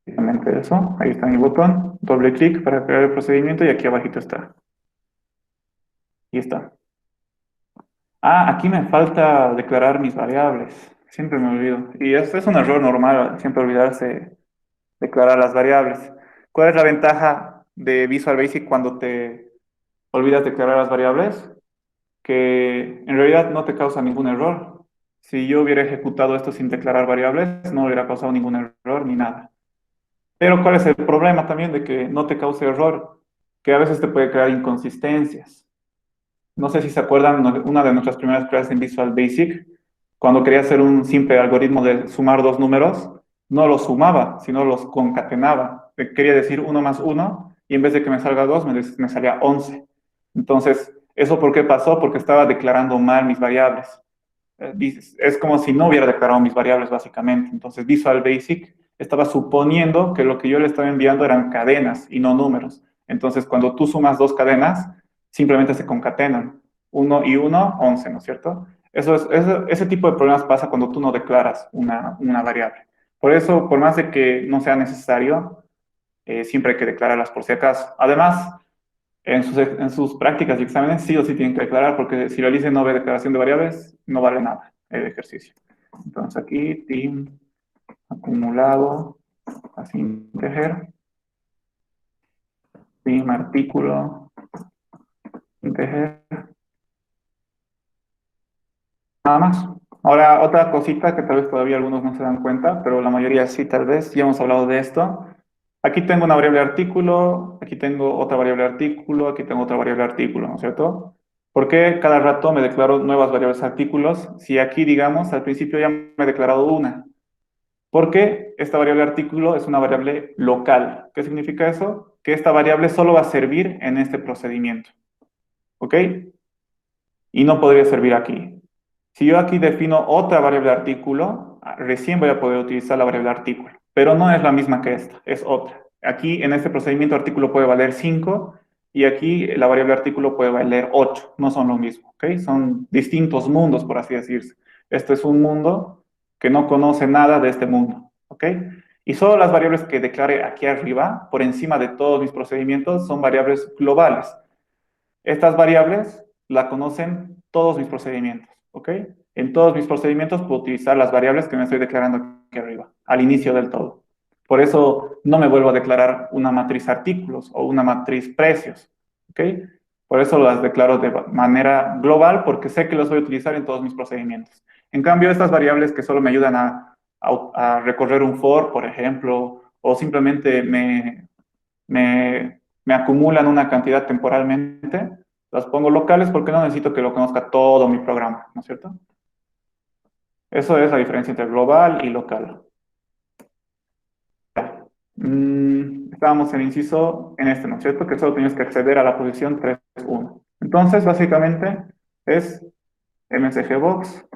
Simplemente eso, ahí está mi botón, doble clic para crear el procedimiento y aquí abajito está. Y está. Ah, aquí me falta declarar mis variables. Siempre me olvido. Y eso es un error normal, siempre olvidarse declarar las variables. ¿Cuál es la ventaja de Visual Basic cuando te olvidas declarar las variables? Que en realidad no te causa ningún error. Si yo hubiera ejecutado esto sin declarar variables, no hubiera causado ningún error ni nada. Pero ¿cuál es el problema también de que no te cause error? Que a veces te puede crear inconsistencias. No sé si se acuerdan, una de nuestras primeras clases en Visual Basic, cuando quería hacer un simple algoritmo de sumar dos números, no los sumaba, sino los concatenaba. Quería decir uno más uno, y en vez de que me salga 2, me salía 11. Entonces, ¿eso por qué pasó? Porque estaba declarando mal mis variables. Es como si no hubiera declarado mis variables, básicamente. Entonces, Visual Basic estaba suponiendo que lo que yo le estaba enviando eran cadenas y no números. Entonces, cuando tú sumas dos cadenas, simplemente se concatenan. 1 y 1, 11, ¿no es cierto? Ese tipo de problemas pasa cuando tú no declaras una variable. Por eso, por más de que no sea necesario, siempre hay que declararlas por si acaso. Además, en sus prácticas y exámenes sí o sí tienen que declarar, porque si realicen no ve declaración de variables, no vale nada el ejercicio. Entonces aquí, team acumulado, así integer, team artículo, integer, nada más. Ahora, otra cosita que tal vez todavía algunos no se dan cuenta, pero la mayoría sí, tal vez, ya hemos hablado de esto. Aquí tengo una variable artículo, aquí tengo otra variable artículo, aquí tengo otra variable artículo, ¿no es cierto? ¿Por qué cada rato me declaro nuevas variables artículos si aquí, digamos, al principio ya me he declarado una? Porque esta variable artículo es una variable local. ¿Qué significa eso? Que esta variable solo va a servir en este procedimiento, ¿ok? Y no podría servir aquí. Si yo aquí defino otra variable artículo, recién voy a poder utilizar la variable artículo, pero no es la misma que esta, es otra. Aquí en este procedimiento artículo puede valer 5 y aquí la variable artículo puede valer 8, no son lo mismo, ¿ok? Son distintos mundos, por así decirse. Este es un mundo que no conoce nada de este mundo, ¿ok? Y solo las variables que declare aquí arriba, por encima de todos mis procedimientos, son variables globales. Estas variables la conocen todos mis procedimientos, ¿ok? En todos mis procedimientos puedo utilizar las variables que me estoy declarando aquí arriba, al inicio del todo. Por eso no me vuelvo a declarar una matriz artículos o una matriz precios, ¿ok? Por eso las declaro de manera global porque sé que las voy a utilizar en todos mis procedimientos. En cambio, estas variables que solo me ayudan a recorrer un for, por ejemplo, o simplemente me acumulan una cantidad temporalmente, las pongo locales porque no necesito que lo conozca todo mi programa, ¿no es cierto? Eso es la diferencia entre global y local. Estábamos en el inciso en este, ¿no es cierto? Que solo tienes que acceder a la posición 3.1. Entonces, básicamente, es MSGBox,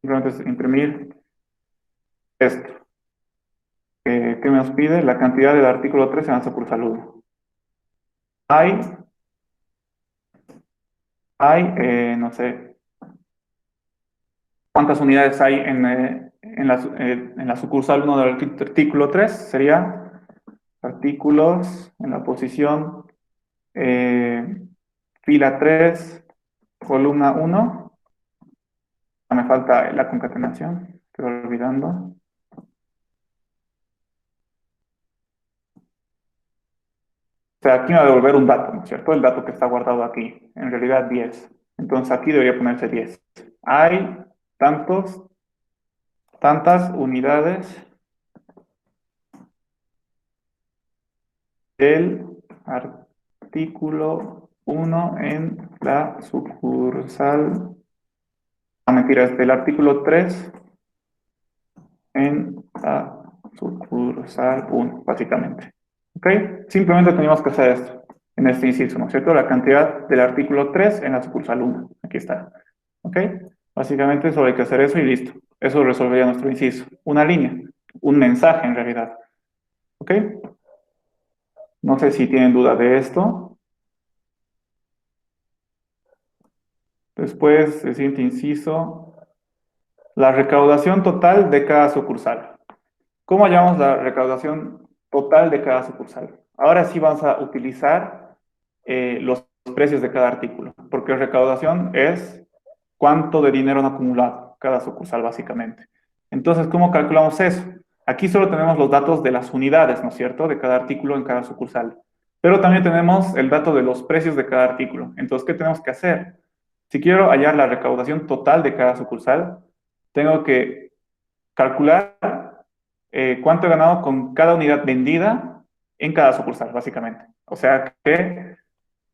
simplemente es imprimir esto. ¿Qué nos pide? La cantidad del artículo 3 en la sucursal 1. No sé, ¿cuántas unidades hay en la sucursal 1 del artículo 3? Sería artículos en la posición fila 3, columna 1. Me falta la concatenación, estoy olvidando. O sea, aquí me va a devolver un dato, ¿no es cierto? El dato que está guardado aquí, en realidad 10. Entonces aquí debería ponerse 10. Hay tantas unidades del artículo 1 en la sucursal, mentira, es del artículo 3 en la sucursal 1, básicamente. ¿Ok? Simplemente tenemos que hacer esto, en este inciso, ¿no es cierto? La cantidad del artículo 3 en la sucursal 1, aquí está. ¿Ok? Básicamente solo hay que hacer eso y listo. Eso resolvería nuestro inciso. Una línea, un mensaje en realidad. ¿Ok? No sé si tienen duda de esto. Después, el siguiente inciso, la recaudación total de cada sucursal. ¿Cómo hallamos la recaudación total de cada sucursal? Ahora sí vamos a utilizar los precios de cada artículo, porque recaudación es cuánto de dinero han acumulado cada sucursal, básicamente. Entonces, ¿cómo calculamos eso? Aquí solo tenemos los datos de las unidades, ¿no es cierto?, de cada artículo en cada sucursal. Pero también tenemos el dato de los precios de cada artículo. Entonces, ¿qué tenemos que hacer? Si quiero hallar la recaudación total de cada sucursal, tengo que calcular cuánto he ganado con cada unidad vendida en cada sucursal, básicamente. O sea que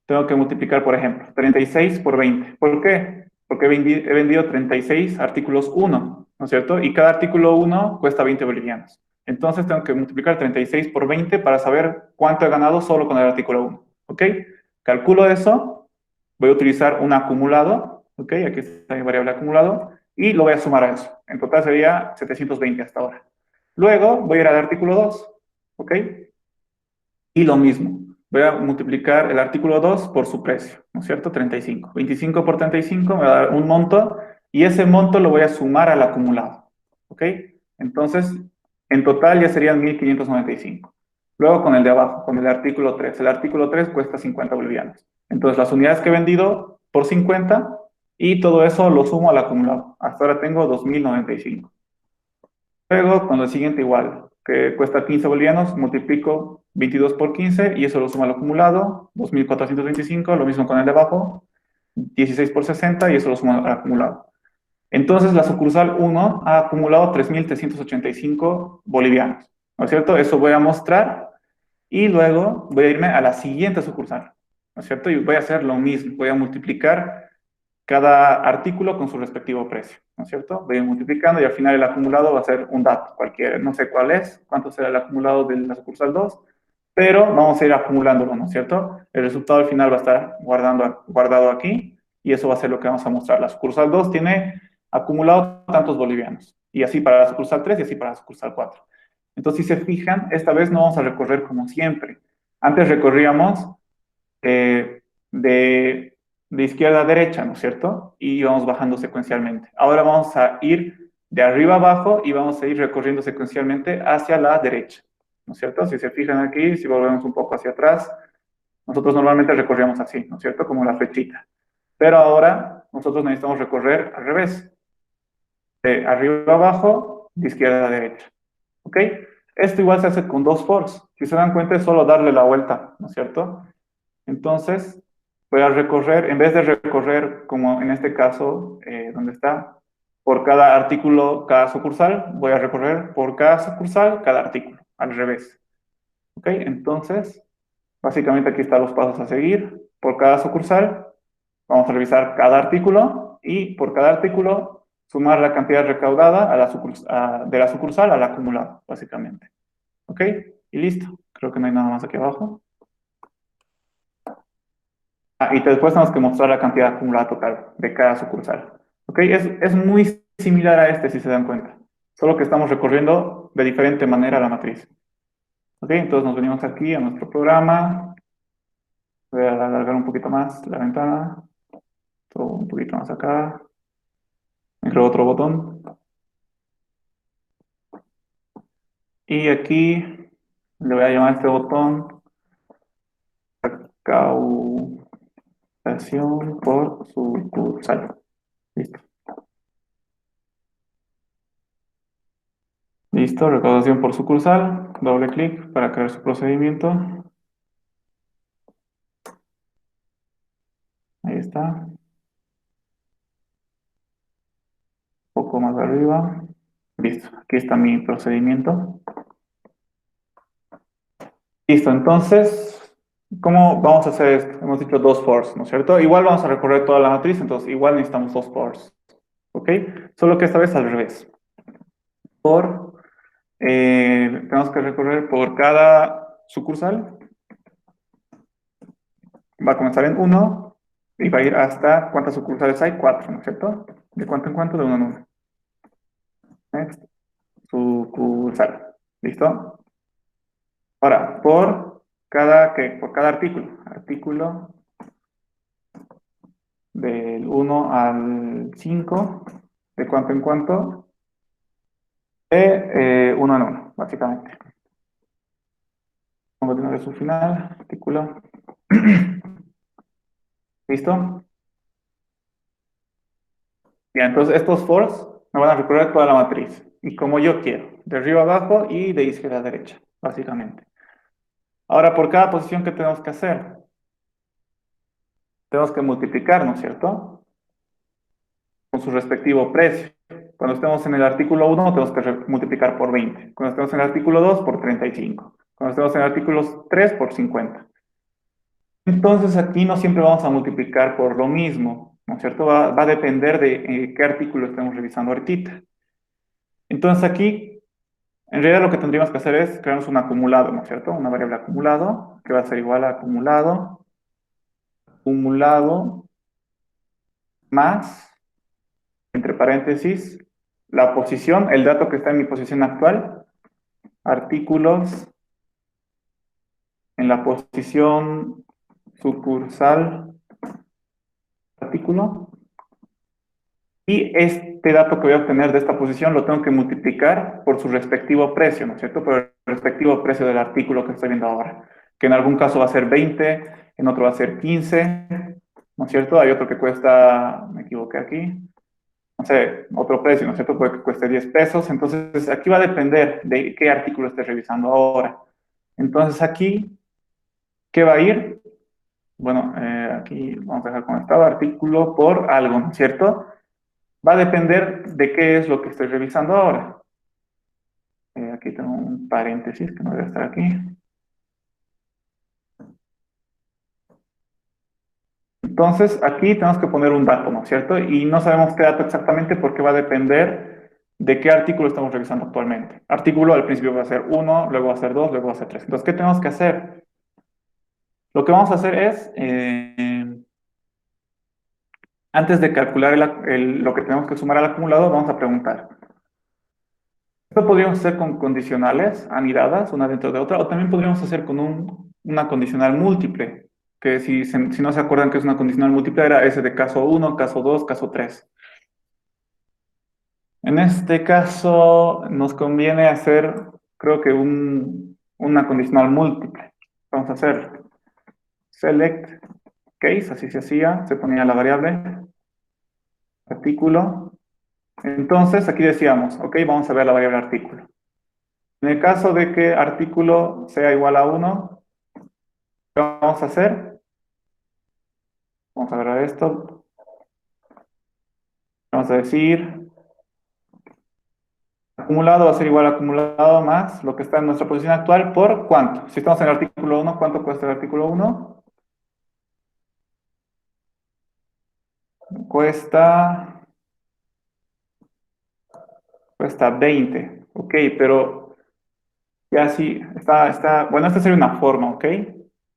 tengo que multiplicar, por ejemplo, 36 por 20. ¿Por qué? Porque he vendido 36 artículos 1, ¿no es cierto? Y cada artículo 1 cuesta 20 bolivianos. Entonces tengo que multiplicar 36 por 20 para saber cuánto he ganado solo con el artículo 1. ¿Ok? Calculo eso, voy a utilizar un acumulado, ¿ok? Aquí está mi variable acumulado, y lo voy a sumar a eso. En total sería 720 hasta ahora. Luego voy a ir al artículo 2, ¿ok? Y lo mismo, voy a multiplicar el artículo 2 por su precio, ¿no es cierto? 35. 25 por 35 me va a dar un monto y ese monto lo voy a sumar al acumulado, ¿ok? Entonces, En total ya serían 1.595. Luego con el de abajo, con el artículo 3. El artículo 3 cuesta 50 bolivianos. Entonces las unidades que he vendido por 50 y todo eso lo sumo al acumulado. Hasta ahora tengo 2.095. Luego con el siguiente igual, que cuesta 15 bolivianos, multiplico 22 por 15 y eso lo sumo al acumulado, 2.425, lo mismo con el de abajo, 16 por 60 y eso lo sumo al acumulado. Entonces, la sucursal 1 ha acumulado 3.385 bolivianos, ¿no es cierto? Eso voy a mostrar y luego voy a irme a la siguiente sucursal, ¿no es cierto? Y voy a hacer lo mismo, voy a multiplicar cada artículo con su respectivo precio, ¿no es cierto? Voy a ir multiplicando y al final el acumulado va a ser un dato cualquiera, no sé cuál es, cuánto será el acumulado de la sucursal 2, pero vamos a ir acumulándolo, ¿no es cierto? El resultado al final va a estar guardado aquí y eso va a ser lo que vamos a mostrar. La sucursal 2 tiene acumulado tantos bolivianos y así para la sucursal 3 y así para la sucursal 4. Entonces, si se fijan, esta vez no vamos a recorrer como siempre. Antes recorríamos de izquierda a derecha, ¿no es cierto? Y vamos bajando secuencialmente. Ahora vamos a ir de arriba a abajo y vamos a ir recorriendo secuencialmente hacia la derecha, ¿no es cierto? Si se fijan aquí, si volvemos un poco hacia atrás, nosotros normalmente recorríamos así, ¿no es cierto? Como la flechita. Pero ahora nosotros necesitamos recorrer al revés, de arriba a abajo, de izquierda a derecha, ¿ok? Esto igual se hace con dos fors. Si se dan cuenta es solo darle la vuelta, ¿no es cierto? Entonces, voy a recorrer, en vez de recorrer, como en este caso, donde está, por cada artículo, cada sucursal, voy a recorrer por cada sucursal, cada artículo, al revés. ¿Ok? Entonces, básicamente aquí están los pasos a seguir. Por cada sucursal, vamos a revisar cada artículo y por cada artículo, sumar la cantidad recaudada de la sucursal al acumulado, básicamente. ¿Ok? Y listo. Creo que no hay nada más aquí abajo. Y después tenemos que mostrar la cantidad acumulada total de cada sucursal. ¿Ok? Es muy similar a este, si se dan cuenta. Solo que estamos recorriendo de diferente manera la matriz. ¿Ok? Entonces nos venimos aquí a nuestro programa. Voy a alargar un poquito más la ventana. Todo un poquito más acá. Me creo otro botón. Y aquí le voy a llamar a este botón recaudación por sucursal. Listo. Listo, recaudación por sucursal. Doble clic para crear su procedimiento. Ahí está. Un poco más arriba. Listo, aquí está mi procedimiento. Listo, entonces, ¿cómo vamos a hacer esto? Hemos dicho dos fors, ¿no es cierto? Igual vamos a recorrer toda la matriz, entonces igual necesitamos dos fors. ¿Ok? Solo que esta vez al revés. Tenemos que recorrer por cada sucursal. Va a comenzar en uno y va a ir hasta, ¿cuántas sucursales hay? 4, ¿no es cierto? ¿De cuánto en cuánto? De uno en uno. Next. Sucursal. ¿Listo? Ahora, por cada artículo. Artículo del 1 al 5, de cuánto en cuánto, de 1 en 1, básicamente. Vamos a tener su final, artículo. ¿Listo? Bien, entonces estos fors me van a recorrer toda la matriz. Y como yo quiero, de arriba a abajo y de izquierda a derecha, básicamente. Ahora, por cada posición que tenemos que hacer, tenemos que multiplicar, ¿no es cierto? Con su respectivo precio. Cuando estemos en el artículo 1, tenemos que multiplicar por 20. Cuando estemos en el artículo 2, por 35. Cuando estemos en el artículo 3, por 50. Entonces, aquí no siempre vamos a multiplicar por lo mismo, ¿no es cierto? Va a depender de qué artículo estemos revisando ahorita. Entonces, aquí, en realidad lo que tendríamos que hacer es crearnos un acumulado, ¿no es cierto? Una variable acumulado, que va a ser igual a acumulado más, entre paréntesis, la posición, el dato que está en mi posición actual, artículos en la posición sucursal artículo este dato que voy a obtener de esta posición lo tengo que multiplicar por su respectivo precio, ¿no es cierto? Por el respectivo precio del artículo que estoy viendo ahora, que en algún caso va a ser 20, en otro va a ser 15, ¿no es cierto? Hay otro que cuesta, me equivoqué aquí, no sé, otro precio, ¿no es cierto? Puede que cueste 10 pesos, entonces aquí va a depender de qué artículo estés revisando ahora. Entonces aquí, ¿qué va a ir? Bueno, aquí vamos a dejar como estaba, artículo por algo, ¿no es cierto? Va a depender de qué es lo que estoy revisando ahora. Aquí tengo un paréntesis que no debe estar aquí. Entonces, aquí tenemos que poner un dato, ¿no es cierto? Y no sabemos qué dato exactamente porque va a depender de qué artículo estamos revisando actualmente. Artículo al principio va a ser 1, luego va a ser 2, luego va a ser 3. Entonces, ¿qué tenemos que hacer? Lo que vamos a hacer es, antes de calcular lo que tenemos que sumar al acumulado, vamos a preguntar. Esto podríamos hacer con condicionales anidadas, una dentro de otra, o también podríamos hacer con una condicional múltiple, que si no se acuerdan que es una condicional múltiple, era ese de caso 1, caso 2, caso 3. En este caso nos conviene hacer, creo que una condicional múltiple. Vamos a hacer select case, así se hacía, se ponía la variable, artículo. Entonces aquí decíamos, ok, vamos a ver la variable artículo. En el caso de que artículo sea igual a 1, ¿qué vamos a hacer? Vamos a ver esto. Vamos a decir, acumulado va a ser igual a acumulado más lo que está en nuestra posición actual por ¿cuánto? Si estamos en el artículo 1, ¿cuánto cuesta el artículo 1? Cuesta 20. Ok, pero ya sí, bueno, esta sería una forma, ¿ok?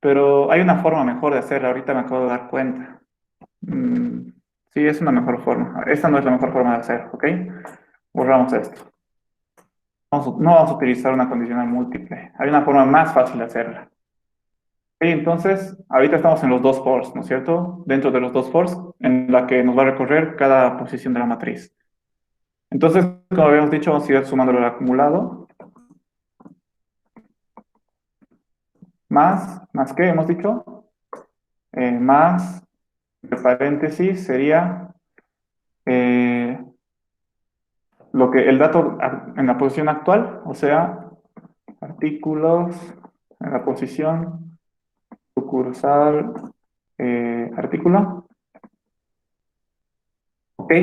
Pero hay una forma mejor de hacerla, ahorita me acabo de dar cuenta. Mm, sí, es una mejor forma. Esta no es la mejor forma de hacer, ¿ok? Borramos esto. No vamos a utilizar una condicional múltiple. Hay una forma más fácil de hacerla. Ok, entonces, ahorita estamos en los dos fors, ¿no es cierto? Dentro de los dos fors, en la que nos va a recorrer cada posición de la matriz. Entonces, como habíamos dicho, vamos a ir sumándolo al acumulado. ¿Más qué hemos dicho? Más, entre paréntesis, sería el dato en la posición actual, o sea, artículos en la posición sucursal artículo. ¿Ok?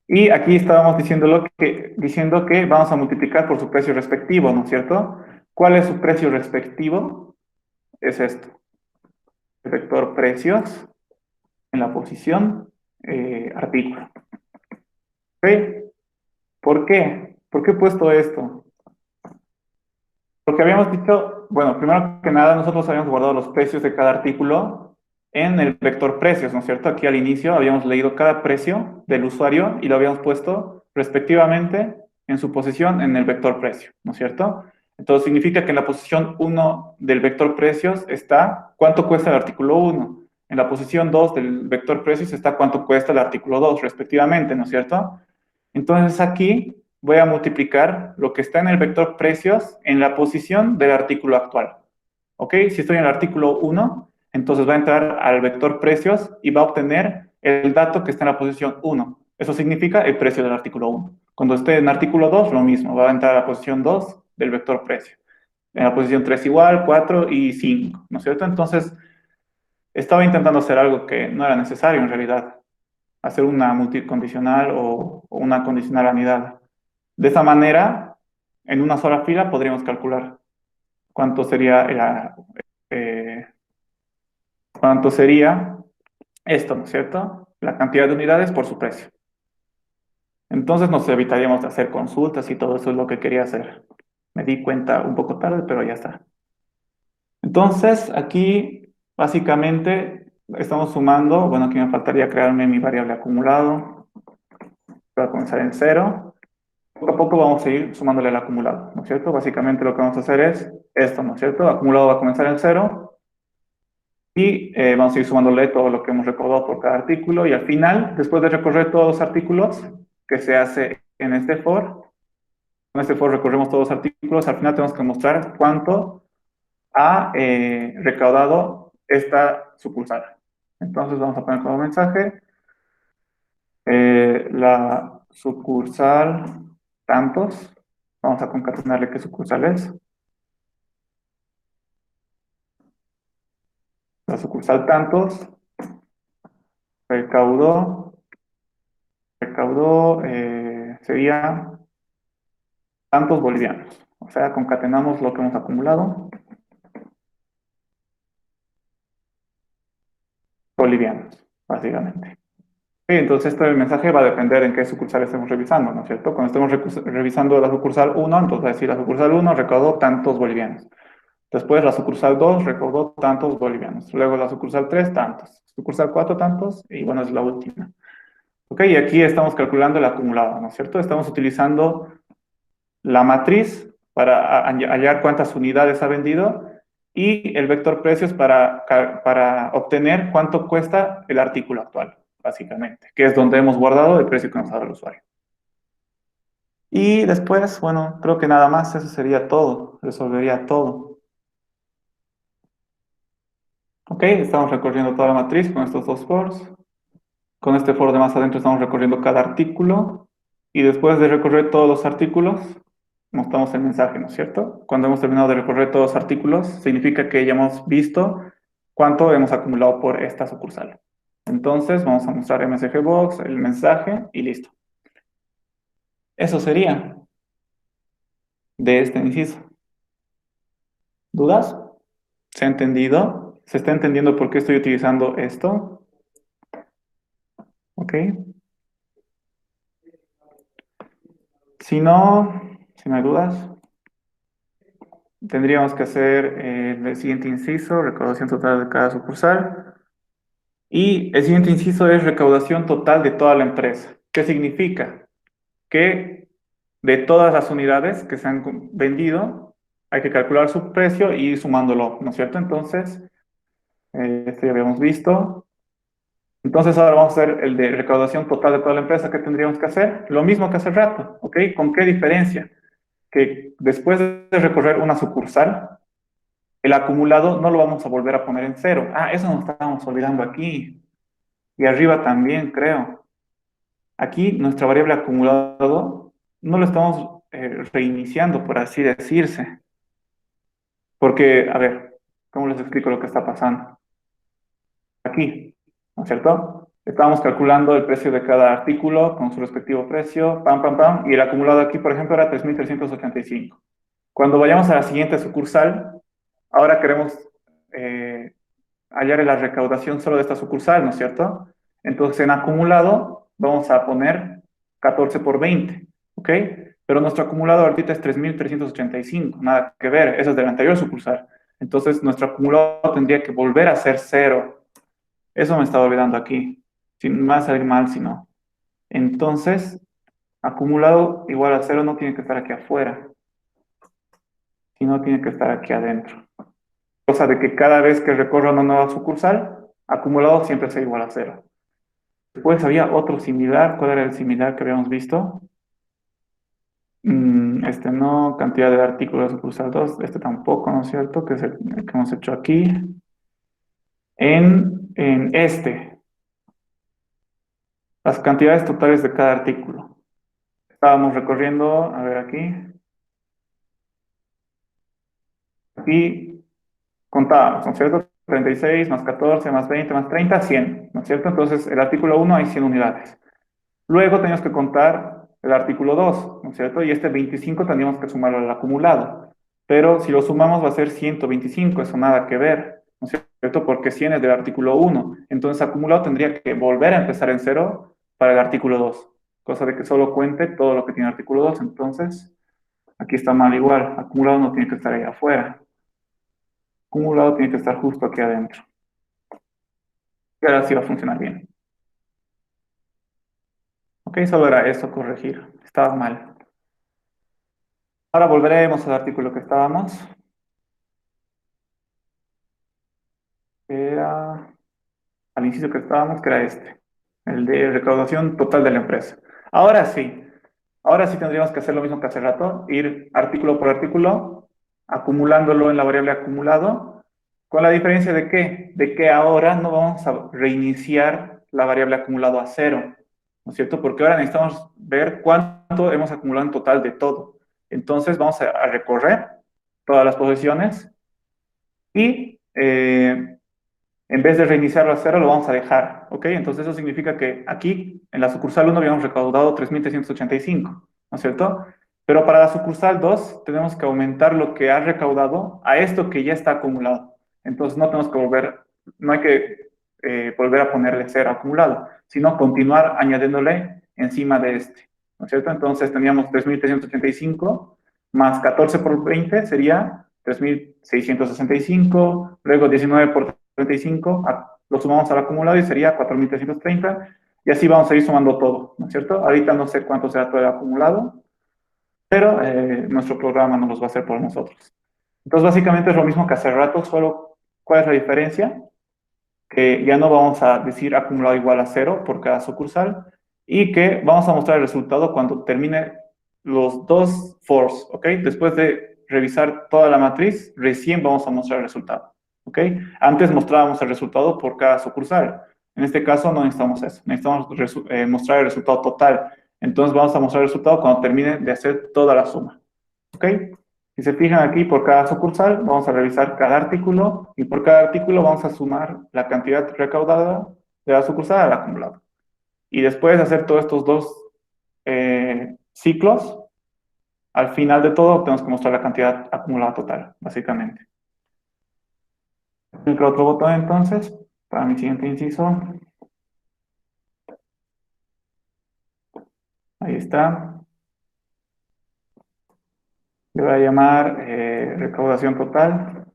Y aquí estábamos diciendo que vamos a multiplicar por su precio respectivo, ¿no es cierto? ¿Cuál es su precio respectivo? Es esto. El vector precios en la posición artículo. ¿Ok? ¿Por qué? ¿Por qué he puesto esto? Porque habíamos dicho, bueno, primero que nada, nosotros habíamos guardado los precios de cada artículo en el vector precios, ¿no es cierto? Aquí al inicio habíamos leído cada precio del usuario y lo habíamos puesto respectivamente en su posición en el vector precio, ¿no es cierto? Entonces significa que en la posición 1 del vector precios está cuánto cuesta el artículo 1. En la posición 2 del vector precios está cuánto cuesta el artículo 2, respectivamente, ¿no es cierto? Entonces aquí voy a multiplicar lo que está en el vector precios en la posición del artículo actual. ¿Ok? Si estoy en el artículo 1, entonces va a entrar al vector precios y va a obtener el dato que está en la posición 1. Eso significa el precio del artículo 1. Cuando esté en artículo 2, lo mismo, va a entrar a la posición 2 del vector precio. En la posición 3 igual, 4 y 5, ¿no es cierto? Entonces, estaba intentando hacer algo que no era necesario en realidad, hacer una multicondicional o una condicional anidada. De esa manera, en una sola fila podríamos calcular cuánto sería, eh, cuánto sería esto, ¿no es cierto? La cantidad de unidades por su precio. Entonces nos evitaríamos de hacer consultas y todo eso es lo que quería hacer. Me di cuenta un poco tarde, pero ya está. Entonces, aquí básicamente estamos sumando, bueno, aquí me faltaría crearme mi variable acumulado. Voy a comenzar en 0. Poco a poco vamos a ir sumándole al acumulado, ¿no es cierto? Básicamente lo que vamos a hacer es esto, ¿no es cierto? Acumulado va a comenzar en 0. Y vamos a ir sumándole todo lo que hemos recaudado por cada artículo. Y al final, después de recorrer todos los artículos que se hace en este for, con este for recorremos todos los artículos, al final tenemos que mostrar cuánto ha recaudado esta sucursal. Entonces vamos a poner como mensaje la sucursal tantos. Vamos a concatenarle qué sucursal es. La sucursal tantos recaudó sería tantos bolivianos. O sea, concatenamos lo que hemos acumulado, bolivianos, básicamente. Sí, entonces este mensaje va a depender en qué sucursal estemos revisando, ¿no es cierto? Cuando estemos revisando la sucursal 1, entonces va a decir la sucursal 1 recaudó tantos bolivianos. Después la sucursal 2 recaudó tantos bolivianos. Luego la sucursal 3 tantos. Sucursal 4 tantos. Y bueno, es la última. Ok, y aquí estamos calculando el acumulado, ¿no es cierto? Estamos utilizando la matriz para hallar cuántas unidades ha vendido y el vector precios para obtener cuánto cuesta el artículo actual, básicamente, que es donde hemos guardado el precio que nos ha dado el usuario. Y después, bueno, creo que nada más, eso sería todo, resolvería todo. Ok, estamos recorriendo toda la matriz con estos dos fors. Con este for de más adentro estamos recorriendo cada artículo. Y después de recorrer todos los artículos, mostramos el mensaje, ¿no es cierto? Cuando hemos terminado de recorrer todos los artículos, significa que ya hemos visto cuánto hemos acumulado por esta sucursal. Entonces, vamos a mostrar MSG Box, el mensaje y listo. Eso sería de este inciso. ¿Dudas? ¿Se ha entendido? ¿Se está entendiendo por qué estoy utilizando esto? ¿Ok? Si no, si no hay dudas, tendríamos que hacer el siguiente inciso, recaudación total de cada sucursal. Y el siguiente inciso es recaudación total de toda la empresa. ¿Qué significa? Que de todas las unidades que se han vendido, hay que calcular su precio y ir sumándolo, ¿no es cierto? Entonces, esto ya habíamos visto. Entonces ahora vamos a hacer el de recaudación total de toda la empresa. ¿Qué tendríamos que hacer? Lo mismo que hace rato, ¿ok? ¿Con qué diferencia? Que después de recorrer una sucursal, el acumulado no lo vamos a volver a poner en cero. Ah, eso nos estábamos olvidando aquí. Y arriba también, creo. Aquí nuestra variable acumulado no lo estamos reiniciando, por así decirse. Porque, a ver, ¿cómo les explico lo que está pasando? Aquí, ¿no es cierto? Estábamos calculando el precio de cada artículo con su respectivo precio, pam, pam, pam, y el acumulado aquí, por ejemplo, era 3.385. Cuando vayamos a la siguiente sucursal, ahora queremos hallar la recaudación solo de esta sucursal, ¿no es cierto? Entonces, en acumulado, vamos a poner 14 por 20, ¿ok? Pero nuestro acumulado ahorita es 3.385, nada que ver, eso es de la anterior sucursal. Entonces, nuestro acumulado tendría que volver a ser cero. Eso me estaba olvidando aquí. Sin más salir mal, si no. Entonces, acumulado igual a cero no tiene que estar aquí afuera, sino tiene que estar aquí adentro. Cosa de que cada vez que recorra una nueva sucursal, acumulado siempre sea igual a cero. Después había otro similar. ¿Cuál era el similar que habíamos visto? Este no, cantidad de artículos de sucursal 2. Este tampoco, ¿no es cierto? Que es el que hemos hecho aquí. En este, las cantidades totales de cada artículo. Estábamos recorriendo, a ver aquí, y contábamos, ¿no es cierto? 36 más 14 más 20 más 30, 100, ¿no es cierto? Entonces, el artículo 1 hay 100 unidades. Luego teníamos que contar el artículo 2, ¿no es cierto? Y este 25 tendríamos que sumarlo al acumulado. Pero si lo sumamos va a ser 125, eso nada que ver, ¿no es cierto? Porque 100 es del artículo 1. Entonces acumulado tendría que volver a empezar en cero para el artículo 2. Cosa de que solo cuente todo lo que tiene el artículo 2. Entonces, aquí está mal igual. Acumulado no tiene que estar ahí afuera. Acumulado tiene que estar justo aquí adentro. Y ahora sí va a funcionar bien. Ok, solo era eso, corregir. Estaba mal. Ahora volveremos al artículo que estábamos. Era al inicio que estábamos, que era este, el de recaudación total de la empresa. Ahora sí, ahora sí tendríamos que hacer lo mismo que hace rato, ir artículo por artículo, acumulándolo en la variable acumulado, con la diferencia de qué, de que ahora no vamos a reiniciar la variable acumulado a cero, ¿no es cierto? Porque ahora necesitamos ver cuánto hemos acumulado en total de todo. Entonces vamos a recorrer todas las posiciones y en vez de reiniciarlo a cero, lo vamos a dejar, ¿ok? Entonces eso significa que aquí, en la sucursal 1 habíamos recaudado 3.385, ¿no es cierto? Pero para la sucursal 2 tenemos que aumentar lo que ha recaudado a esto que ya está acumulado. Entonces no tenemos que volver, no hay que volver a ponerle cero acumulado, sino continuar añadiéndole encima de este, ¿no es cierto? Entonces teníamos 3.385 más 14 por 20 sería 3.665, luego 19 por 35, lo sumamos al acumulado y sería 4.330, y así vamos a ir sumando todo, ¿no es cierto? Ahorita no sé cuánto será todo el acumulado, pero nuestro programa nos los va a hacer por nosotros. Entonces, básicamente es lo mismo que hace rato, solo ¿cuál es la diferencia? Que ya no vamos a decir acumulado igual a cero por cada sucursal y que vamos a mostrar el resultado cuando termine los dos fors, ¿ok? Después de revisar toda la matriz, recién vamos a mostrar el resultado, ¿ok? Antes mostrábamos el resultado por cada sucursal. En este caso no necesitamos eso, necesitamos mostrar el resultado total. Entonces vamos a mostrar el resultado cuando termine de hacer toda la suma, ¿ok? Si se fijan aquí, por cada sucursal, vamos a revisar cada artículo y por cada artículo vamos a sumar la cantidad recaudada de la sucursal al acumulado. Y después de hacer todos estos dos ciclos, al final de todo tenemos que mostrar la cantidad acumulada total, básicamente. El otro botón entonces, para mi siguiente inciso. Ahí está. Le voy a llamar recaudación total.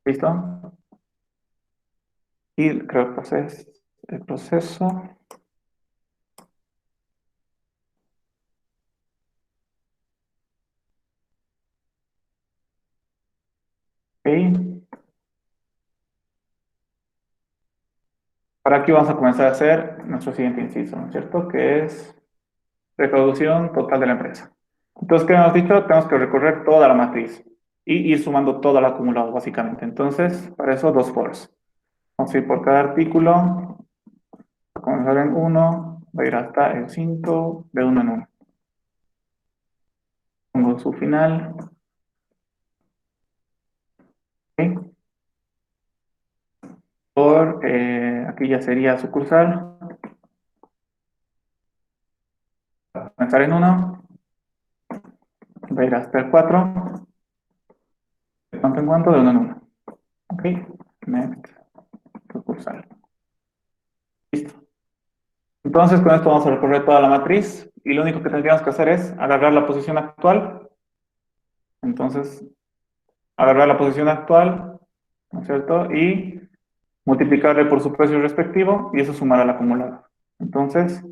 ¿Listo? Y creo que es el proceso. Ok. Para aquí vamos a comenzar a hacer nuestro siguiente inciso, ¿no es cierto? Que es recaudación total de la empresa. Entonces, ¿qué hemos dicho? Tenemos que recorrer toda la matriz y ir sumando todo el acumulado, básicamente. Entonces, para eso, dos fors. Vamos a ir por cada artículo, a comenzar en uno, va a ir hasta el 5, de uno en uno. Pongo su final. ¿Ok? Por, aquí ya sería sucursal. Va a comenzar en uno, va a ir hasta el 4, de cuánto en cuánto, de uno en uno. ¿Ok? Next, sucursal. Listo. Entonces, con esto vamos a recorrer toda la matriz y lo único que tendríamos que hacer es agarrar la posición actual. Entonces, agarrar la posición actual, ¿no es cierto? Y multiplicarle por su precio respectivo y eso sumará al acumulado. Entonces,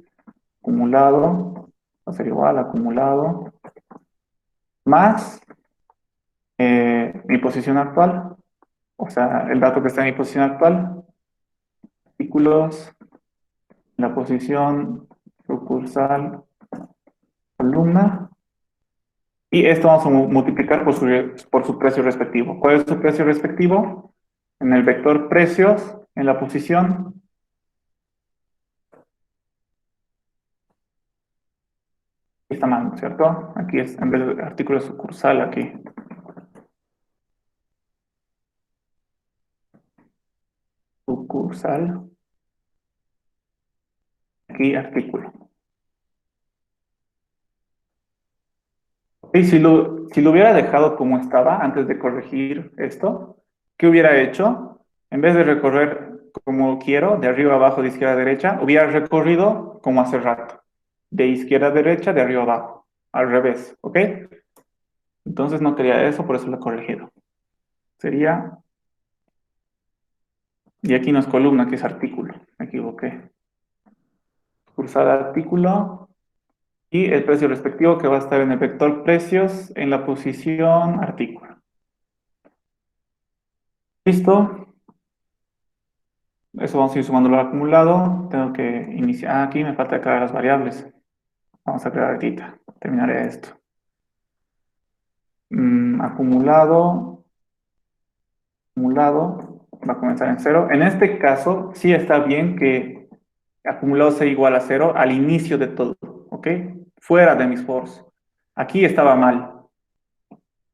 acumulado va a ser igual a acumulado más mi posición actual, o sea, el dato que está en mi posición actual, artículos, la posición sucursal, columna. Y esto vamos a multiplicar por su precio respectivo. ¿Cuál es su precio respectivo? En el vector precios, en la posición, está mal, ¿cierto? Aquí es, en vez de artículo sucursal, aquí. Sucursal, aquí artículo. Y si lo hubiera dejado como estaba antes de corregir esto, ¿qué hubiera hecho? En vez de recorrer como quiero, de arriba a abajo, de izquierda a derecha, hubiera recorrido como hace rato, de izquierda a derecha, de arriba a abajo, al revés, ¿ok? Entonces no quería eso, por eso lo he corregido. Sería, y aquí no es columna, que es artículo, me equivoqué. Cursar artículo y el precio respectivo que va a estar en el vector precios en la posición artículo. Listo. Eso vamos a ir sumándolo al acumulado. Tengo que iniciar. Ah, aquí me falta crear las variables. Vamos a crear ahorita. Terminaré esto. Acumulado. Acumulado. Va a comenzar en cero. En este caso, sí está bien que acumulado sea igual a cero al inicio de todo. ¿Ok? Fuera de mis fors. Aquí estaba mal.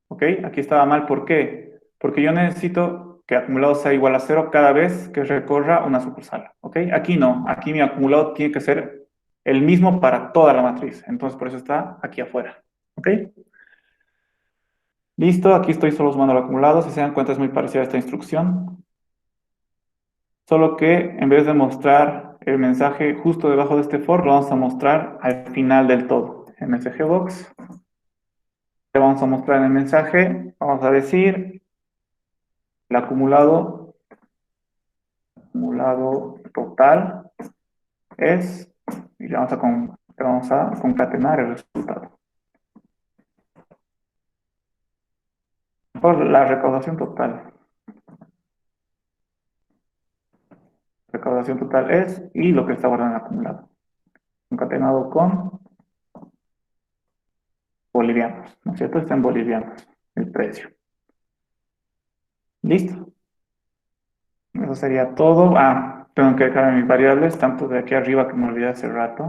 ¿Ok? Aquí estaba mal. ¿Por qué? Porque yo necesito que acumulado sea igual a cero cada vez que recorra una sucursal. ¿Ok? Aquí no. Aquí mi acumulado tiene que ser el mismo para toda la matriz. Entonces, por eso está aquí afuera. ¿Ok? Listo. Aquí estoy solo sumando el acumulado. Si se dan cuenta, es muy parecida a esta instrucción. Solo que en vez de mostrar el mensaje justo debajo de este for, lo vamos a mostrar al final del todo. MSGBox. Le vamos a mostrar en el mensaje. Vamos a decir el acumulado total es, y le vamos a concatenar el resultado. Por la recaudación total. Recaudación total es, y lo que está guardado en el acumulado. Concatenado con bolivianos, ¿no es cierto? Está en bolivianos el precio. Listo. Eso sería todo. Ah, tengo que dejar mis variables, tanto de aquí arriba que me olvidé hace rato.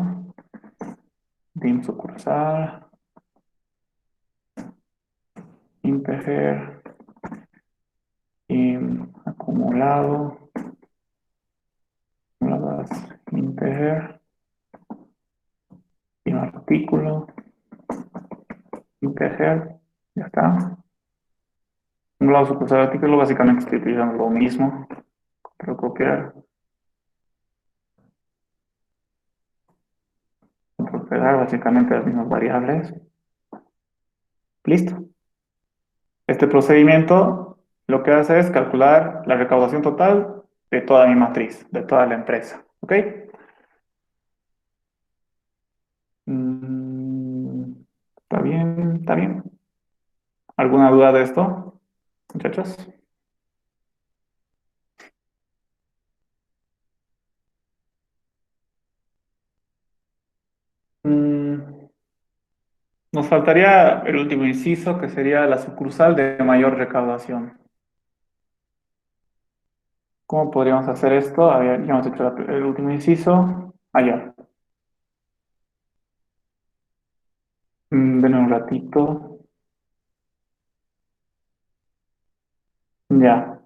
Dim sucursal. Integer. Y acumulado. Acumuladas. Integer. Y artículo. Integer. Ya está. Acumulado sucursal artículo. Básicamente estoy utilizando lo mismo. Pero copiar. Control pegar. Básicamente las mismas variables. Listo. Este procedimiento lo que hace es calcular la recaudación total de toda mi matriz, de toda la empresa. ¿Ok? Mm, ¿Está bien? ¿Está bien? ¿Alguna duda de esto, muchachos? Mm, Nos faltaría el último inciso, que sería la sucursal de mayor recaudación. ¿Cómo podríamos hacer esto? A ver, ya hemos hecho el último inciso. Allá. Denme un ratito. Ya.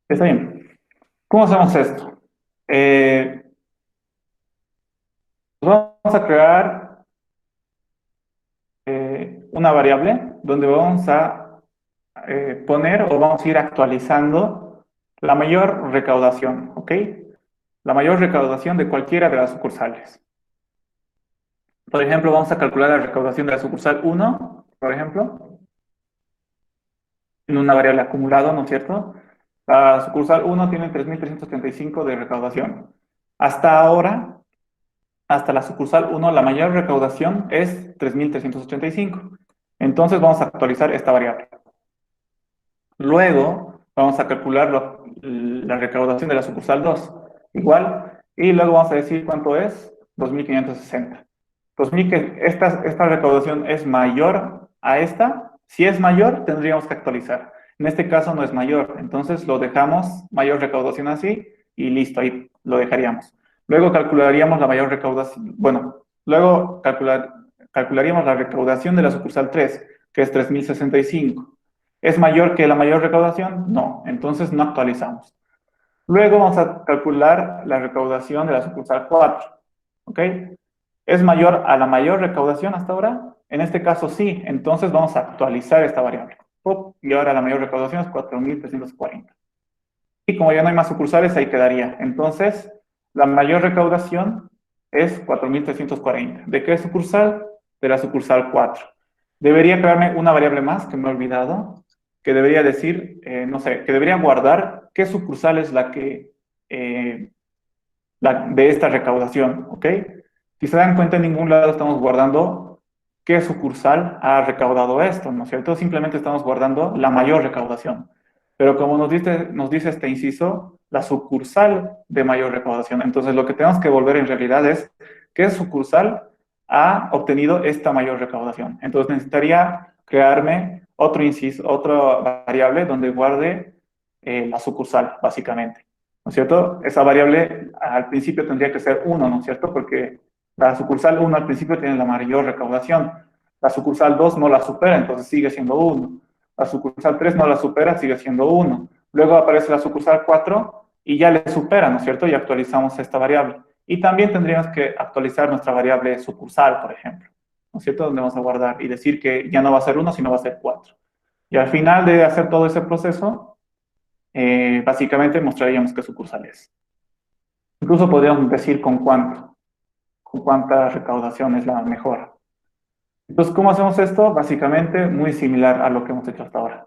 Está bien. ¿Cómo hacemos esto? Eh, Vamos a crear una variable donde vamos a poner o vamos a ir actualizando la mayor recaudación, ¿ok? La mayor recaudación de cualquiera de las sucursales. Por ejemplo, vamos a calcular la recaudación de la sucursal 1, por ejemplo, en una variable acumulado, ¿no es cierto? La sucursal 1 tiene 3.335 de recaudación. Hasta ahora, hasta la sucursal 1, la mayor recaudación es 3.385. Entonces vamos a actualizar esta variable. Luego vamos a calcular la recaudación de la sucursal 2. Igual. Y luego vamos a decir cuánto es 2.560. 2000 que esta recaudación es mayor a esta. Si es mayor, tendríamos que actualizar. En este caso no es mayor. Entonces lo dejamos mayor recaudación así y listo, ahí lo dejaríamos. Luego calcularíamos la mayor recaudación. Bueno, luego calcularíamos la recaudación de la sucursal 3, que es 3.065. ¿Es mayor que la mayor recaudación? No, entonces no actualizamos. Luego vamos a calcular la recaudación de la sucursal 4. ¿Ok? ¿Es mayor a la mayor recaudación hasta ahora? En este caso sí, entonces vamos a actualizar esta variable. Y ahora la mayor recaudación es 4.340. Y como ya no hay más sucursales, ahí quedaría. Entonces, la mayor recaudación es 4.340. ¿De qué sucursal? De la sucursal 4. Debería crearme una variable más que me he olvidado, que debería decir, no sé, que debería guardar qué sucursal es la que, de esta recaudación, ¿ok? Si se dan cuenta, en ningún lado estamos guardando qué sucursal ha recaudado esto, ¿no es cierto? Simplemente estamos guardando la mayor recaudación. Pero como nos dice este inciso, la sucursal de mayor recaudación. Entonces, lo que tenemos que volver en realidad es qué sucursal ha obtenido esta mayor recaudación. Entonces, necesitaría crearme otro inciso, otra variable donde guarde la sucursal, básicamente. ¿No es cierto? Esa variable al principio tendría que ser 1, ¿no es cierto? Porque la sucursal 1 al principio tiene la mayor recaudación. La sucursal 2 no la supera, entonces sigue siendo 1. La sucursal 3 no la supera, sigue siendo 1. Luego aparece la sucursal 4 y ya le supera, ¿no es cierto? Y actualizamos esta variable. Y también tendríamos que actualizar nuestra variable sucursal, por ejemplo, ¿no es cierto? Donde vamos a guardar y decir que ya no va a ser 1, sino va a ser 4. Y al final de hacer todo ese proceso, básicamente mostraríamos qué sucursal es. Incluso podríamos decir con cuánta recaudación es la mejor. Entonces, ¿cómo hacemos esto? Básicamente muy similar a lo que hemos hecho hasta ahora.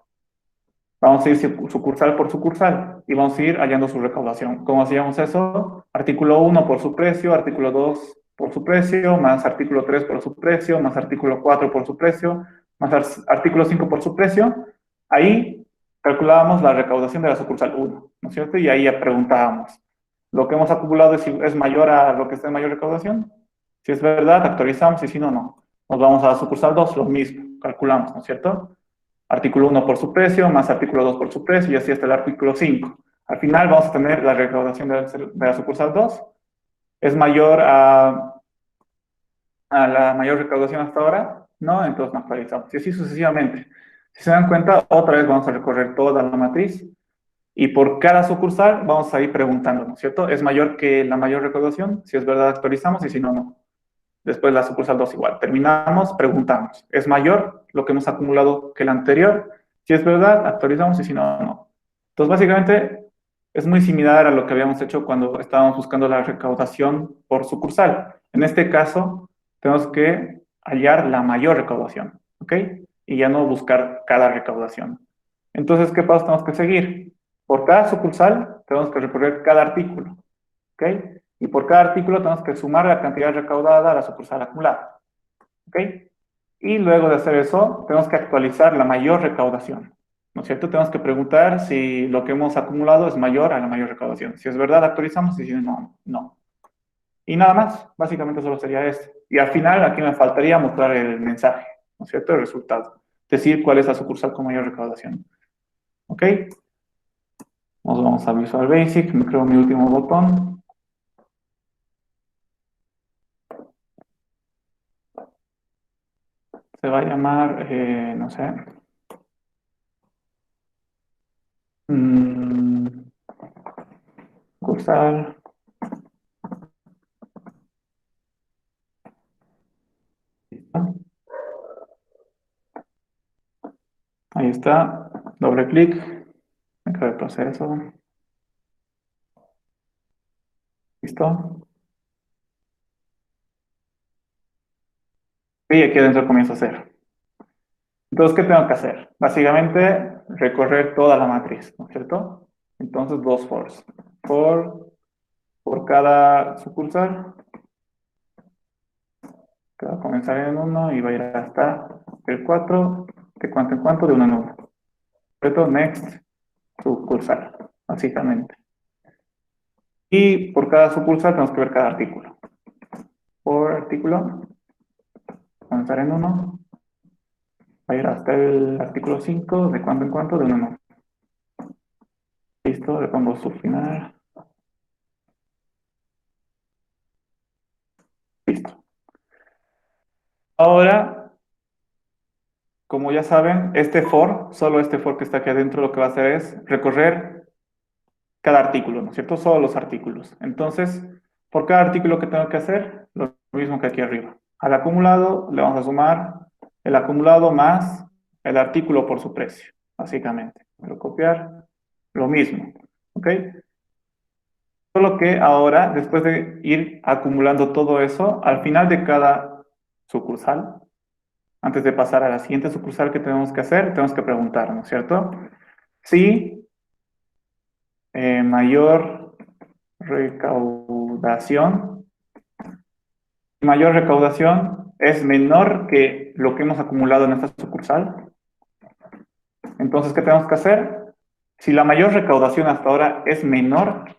Vamos a ir sucursal por sucursal y vamos a ir hallando su recaudación. ¿Cómo hacíamos eso? Artículo 1 por su precio, artículo 2 por su precio, más artículo 3 por su precio, más artículo 4 por su precio, más artículo 5 por su precio. Ahí calculábamos la recaudación de la sucursal 1, ¿no es cierto? Y ahí ya preguntábamos, ¿lo que hemos acumulado es mayor a lo que está en mayor recaudación? Si es verdad, actualizamos y si no, no. Nos vamos a la sucursal 2, lo mismo, calculamos, ¿no es cierto? Artículo 1 por su precio, más artículo 2 por su precio, y así hasta el artículo 5. Al final vamos a tener la recaudación de la sucursal 2, es mayor a la mayor recaudación hasta ahora, ¿no? Entonces nos actualizamos, y así sucesivamente. Si se dan cuenta, otra vez vamos a recorrer toda la matriz, y por cada sucursal vamos a ir preguntando, ¿no es cierto? ¿Es mayor que la mayor recaudación? Si es verdad, actualizamos, y si no, no. Después la sucursal 2 igual. Terminamos, preguntamos. ¿Es mayor lo que hemos acumulado que el anterior? Si es verdad, actualizamos y si no, no. Entonces, básicamente, es muy similar a lo que habíamos hecho cuando estábamos buscando la recaudación por sucursal. En este caso, tenemos que hallar la mayor recaudación, ¿ok? Y ya no buscar cada recaudación. Entonces, ¿qué pasos tenemos que seguir? Por cada sucursal, tenemos que recorrer cada artículo, ¿ok? Y por cada artículo tenemos que sumar la cantidad recaudada a la sucursal acumulada, ¿ok? Y luego de hacer eso, tenemos que actualizar la mayor recaudación, ¿no es cierto? Tenemos que preguntar si lo que hemos acumulado es mayor a la mayor recaudación. Si es verdad, actualizamos y si no, no. Y nada más, básicamente solo sería esto. Y al final, aquí me faltaría mostrar el mensaje, ¿no es cierto? El resultado. Decir cuál es la sucursal con mayor recaudación, ¿ok? Nos vamos a Visual Basic, me creo mi último botón. Se va a llamar, no sé, cursal. ¿Listo? Ahí está. Doble clic. Me acaba el proceso. ¿Listo? Y aquí adentro comienza a hacer. Entonces, ¿qué tengo que hacer? Básicamente, recorrer toda la matriz, ¿no es cierto? Entonces, dos fors. Por cada sucursal, que va a comenzar en 1 y va a ir hasta el 4, de cuánto en cuánto, de 1 en 1. ¿Cierto? Next, sucursal, básicamente. Y por cada sucursal tenemos que ver cada artículo. Por artículo, comenzar en 1, va a ir hasta el artículo 5, de cuánto en cuánto, de 1 en 1. Listo, le pongo su final. Listo. Ahora, como ya saben, solo este for que está aquí adentro, lo que va a hacer es recorrer cada artículo, ¿no es cierto? Solo los artículos. Entonces, por cada artículo que tengo que hacer, lo mismo que aquí arriba. Al acumulado le vamos a sumar el acumulado más el artículo por su precio, básicamente. Voy a copiar lo mismo, ¿ok? Solo que ahora, después de ir acumulando todo eso, al final de cada sucursal, antes de pasar a la siguiente sucursal que tenemos que hacer, tenemos que preguntar, ¿no es cierto? Si mayor recaudación, mayor recaudación es menor que lo que hemos acumulado en esta sucursal. Entonces, ¿qué tenemos que hacer? Si la mayor recaudación hasta ahora es menor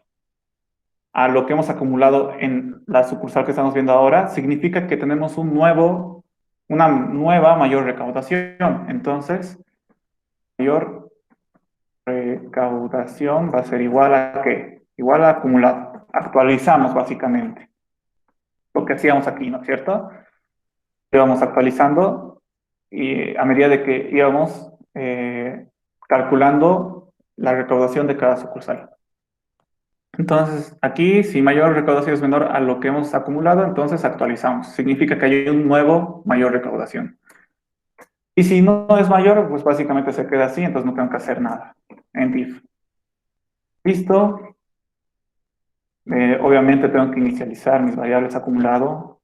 a lo que hemos acumulado en la sucursal que estamos viendo ahora, significa que tenemos una nueva mayor recaudación. Entonces, mayor recaudación va a ser igual a ¿qué? Igual a acumulado. Actualizamos básicamente lo que hacíamos aquí, ¿no es cierto? Íbamos actualizando y a medida de que íbamos calculando la recaudación de cada sucursal. Entonces, aquí, si mayor recaudación es menor a lo que hemos acumulado, entonces actualizamos. Significa que hay un nuevo mayor recaudación. Y si no es mayor, pues básicamente se queda así, entonces no tengo que hacer nada. En if. Listo. Obviamente tengo que inicializar mis variables acumulado.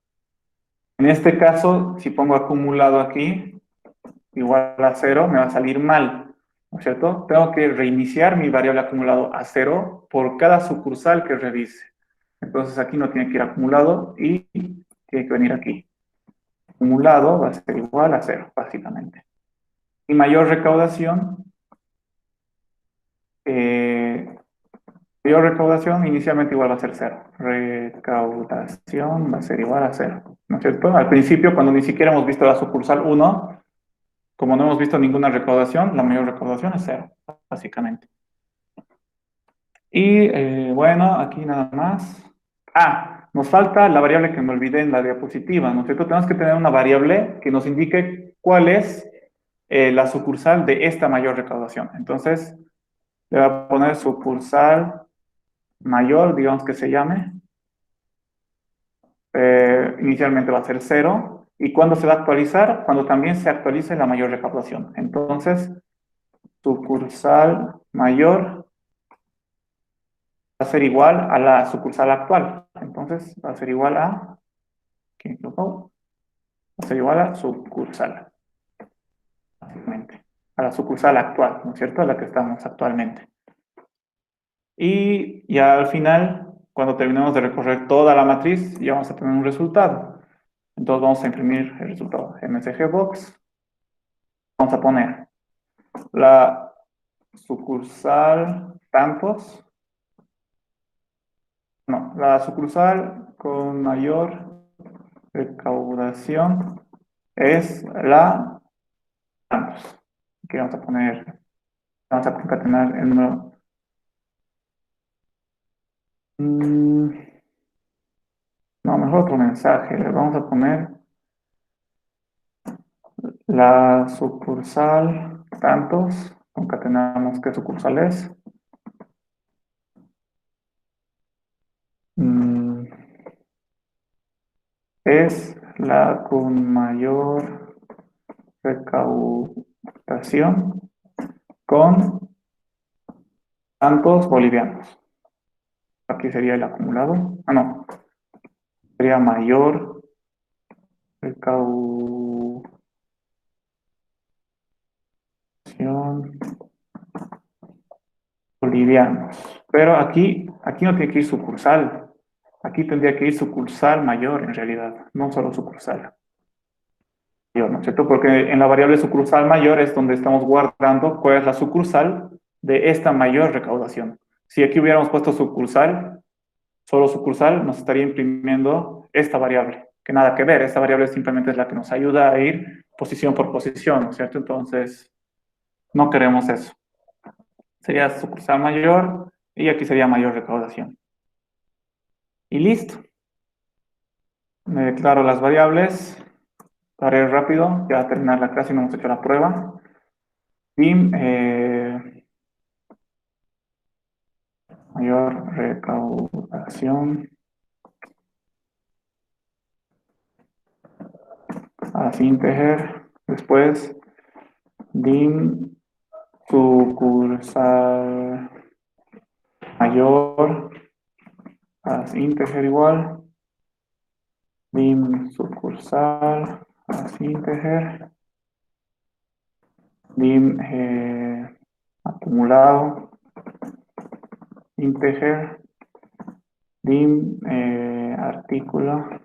En este caso, si pongo acumulado aquí, igual a 0, me va a salir mal, ¿no es cierto? Tengo que reiniciar mi variable acumulado a 0 por cada sucursal que revise. Entonces aquí no tiene que ir acumulado y tiene que venir aquí. Acumulado va a ser igual a 0, básicamente. Y mayor recaudación, inicialmente igual va a ser 0. Recaudación va a ser igual a 0, ¿no es cierto? Al principio, cuando ni siquiera hemos visto la sucursal 1, como no hemos visto ninguna recaudación, la mayor recaudación es 0, básicamente. Y bueno, aquí nada más. Nos falta la variable que me olvidé en la diapositiva, ¿no es cierto? Tenemos que tener una variable que nos indique cuál es la sucursal de esta mayor recaudación. Entonces, le voy a poner sucursal mayor, digamos que se llame. Inicialmente va a ser 0. ¿Y cuándo se va a actualizar? Cuando también se actualice la mayor recaudación. Entonces, sucursal mayor va a ser igual a la sucursal actual. Entonces, va a ser igual a... Va a ser igual a sucursal. Básicamente. A la sucursal actual, ¿no es cierto? A la que estamos actualmente. Y ya al final, cuando terminemos de recorrer toda la matriz, ya vamos a tener un resultado. Entonces vamos a imprimir el resultado. MSG Box. Vamos a poner la sucursal tantos. No, la sucursal con mayor recaudación es la tantos. Aquí vamos a concatenar el número. No, mejor otro mensaje. Le vamos a poner la sucursal tantos. Concatenamos qué sucursal es. Es la con mayor recaudación con tantos bolivianos. Aquí sería el acumulado. No. Sería mayor recaudación bolivianos. Pero aquí no tiene que ir sucursal. Aquí tendría que ir sucursal mayor en realidad, no solo sucursal mayor, ¿no es cierto? Porque en la variable sucursal mayor es donde estamos guardando cuál es la sucursal de esta mayor recaudación. Si aquí hubiéramos puesto sucursal, solo sucursal, nos estaría imprimiendo esta variable, que nada que ver. Esta variable simplemente es la que nos ayuda a ir posición por posición, ¿no es cierto? Entonces, no queremos eso. Sería sucursal mayor y aquí sería mayor recaudación. Y listo. Me declaro las variables. Haré rápido, ya a terminar la clase y no hemos hecho la prueba. Dim mayor recaudación as integer. Después, dim sucursal mayor as integer igual. Dim sucursal as integer. Dim acumulado integer. Dim artículo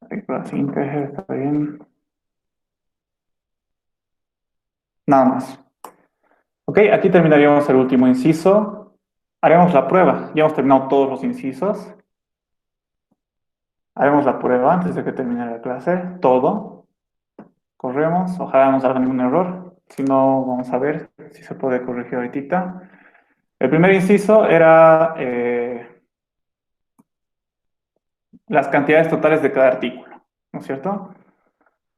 Reglas ínteger, está bien. Nada más. Ok, aquí terminaríamos el último inciso. Haremos la prueba. Ya hemos terminado todos los incisos. Haremos la prueba antes de que termine la clase. Todo. Corremos. Ojalá no salga ningún error. Si no, vamos a ver si se puede corregir ahorita. El primer inciso era las cantidades totales de cada artículo, ¿no es cierto?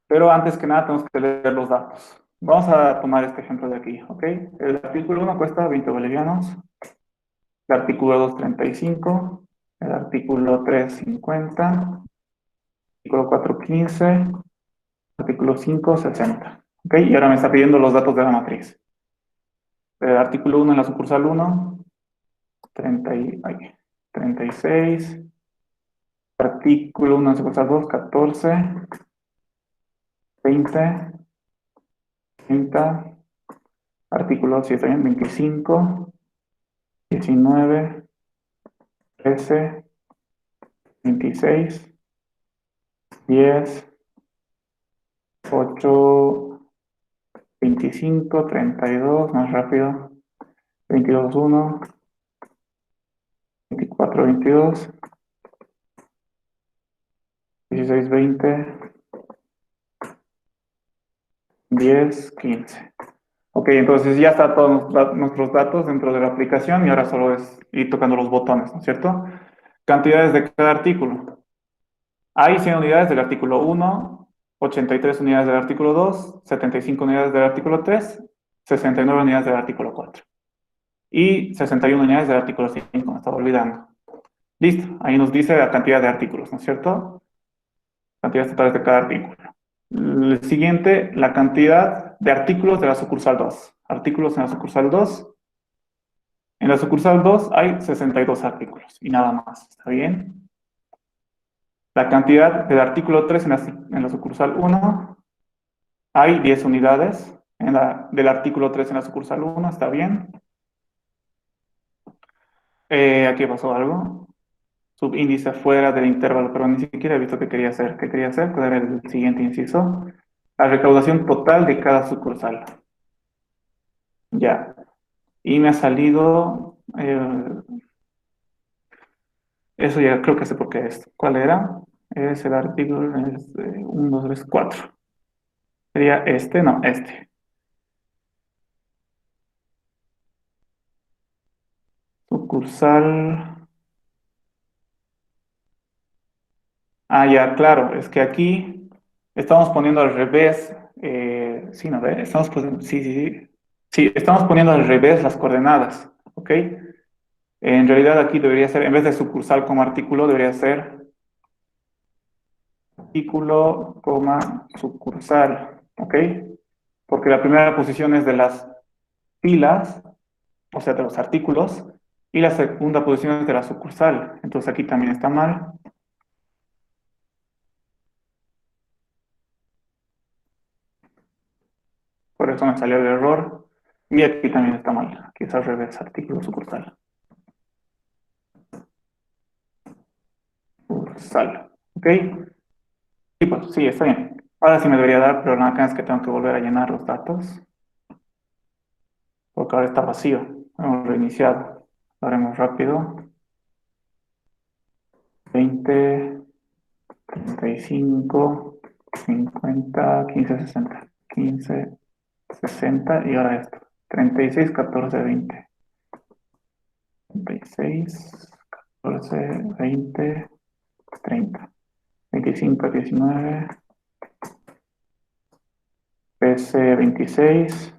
Pero antes que nada tenemos que leer los datos. Vamos a tomar este ejemplo de aquí, ¿ok? El artículo 1 cuesta 20 bolivianos, el artículo 2 35, el artículo 3 50, artículo 4 15, artículo 5 60, ¿ok? Y ahora me está pidiendo los datos de la matriz. El artículo 1 en la sucursal 1, 36, artículo 1 en la sucursal 2, 14, 20, 30, artículo 7, 25, 19, 13, 26, 10, 8, 25, 32, más rápido, 22, 1, 24, 22, 16, 20, 10, 15. Ok, entonces ya está todos nuestros datos dentro de la aplicación y ahora solo es ir tocando los botones, ¿no es cierto? Cantidades de cada artículo. Hay 100 unidades del artículo 1, 83 unidades del artículo 2, 75 unidades del artículo 3, 69 unidades del artículo 4 y 61 unidades del artículo 5, me estaba olvidando. Listo, ahí nos dice la cantidad de artículos, ¿no es cierto? Cantidades totales de cada artículo. El siguiente, la cantidad de artículos de la sucursal 2. Artículos en la sucursal 2. En la sucursal 2 hay 62 artículos y nada más, ¿está bien? La cantidad del artículo 3 en la sucursal 1, hay 10 unidades. Del artículo 3 en la sucursal 1, ¿está bien? Aquí pasó algo. Subíndice fuera del intervalo, pero ni siquiera he visto qué quería hacer. ¿Qué quería hacer? ¿Cuál era el siguiente inciso? La recaudación total de cada sucursal. Ya. Y me ha salido... eso ya creo que sé por qué es. ¿Cuál era? Es el artículo 1, 2, 3, 4. Sería este, no, este. Sucursal. Ah, ya, claro, es que aquí estamos poniendo al revés. Sí, ¿no ve? Estamos poniendo, sí, sí, sí. Sí, estamos poniendo al revés las coordenadas, ¿ok? En realidad aquí debería ser, en vez de sucursal como artículo, debería ser artículo, coma, sucursal, ¿ok? Porque la primera posición es de las filas, o sea, de los artículos, y la segunda posición es de la sucursal. Entonces aquí también está mal. Por eso me salió el error. Y aquí también está mal. Aquí es al revés, artículo sucursal. Sucursal. ¿Ok? Y pues sí, está bien. Ahora sí me debería dar, pero nada, acá es que tengo que volver a llenar los datos. Porque ahora está vacío. Hemos reiniciado. Lo haremos rápido. 20, 35, 50, 15, 60. 15, 60 y ahora esto. 36, 14, 20. 36, 14, 20, 30. 25, 19, PC 26,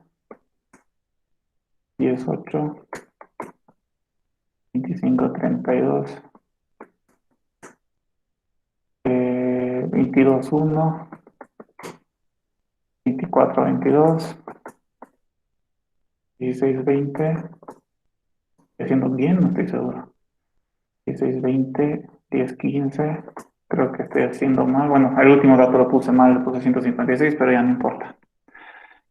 18, 25, 32, 22, 1, 24, 22, 16, 20, estoy haciendo bien, no estoy seguro. 16, 20, 10, 15, creo que estoy haciendo mal. Bueno, el último dato lo puse mal, lo puse 156, pero ya no importa.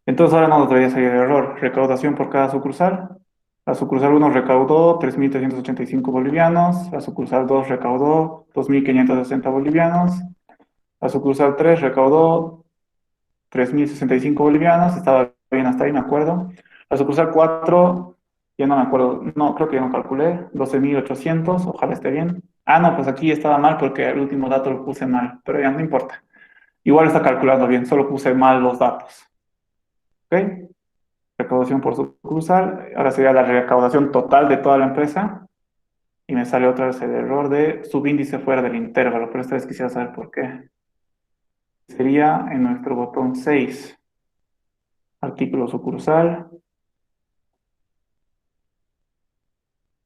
Entonces ahora no nos debería salir el error. Recaudación por cada sucursal. La sucursal 1 recaudó 3.385 bolivianos. La sucursal 2 recaudó 2.560 bolivianos. La sucursal 3 recaudó 3.065 bolivianos, estaba bien hasta ahí, me acuerdo. La sucursal 4 ya no me acuerdo, no, creo que ya no calculé, 12.800, ojalá esté bien. Ah, no, pues aquí estaba mal porque el último dato lo puse mal, pero ya no importa. Igual está calculando bien, solo puse mal los datos. ¿Ok? Recaudación por sucursal, ahora sería la recaudación total de toda la empresa. Y me sale otra vez el error de subíndice fuera del intervalo, pero esta vez quisiera saber por qué. Sería en nuestro botón 6, artículo sucursal.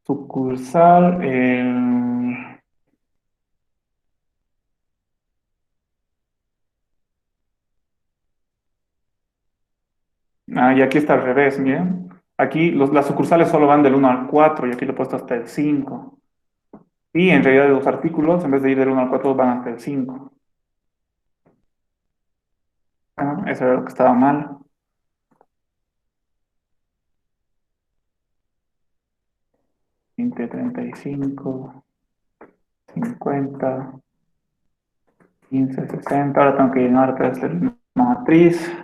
Sucursal, y aquí está al revés, miren. Aquí las sucursales solo van del 1 al 4 y aquí lo he puesto hasta el 5. Y en realidad los artículos, en vez de ir del 1 al 4 van hasta el 5. Bueno, eso era lo que estaba mal. 20, 35, 50, 15, 60. Ahora tengo que llenar otra vez la matriz.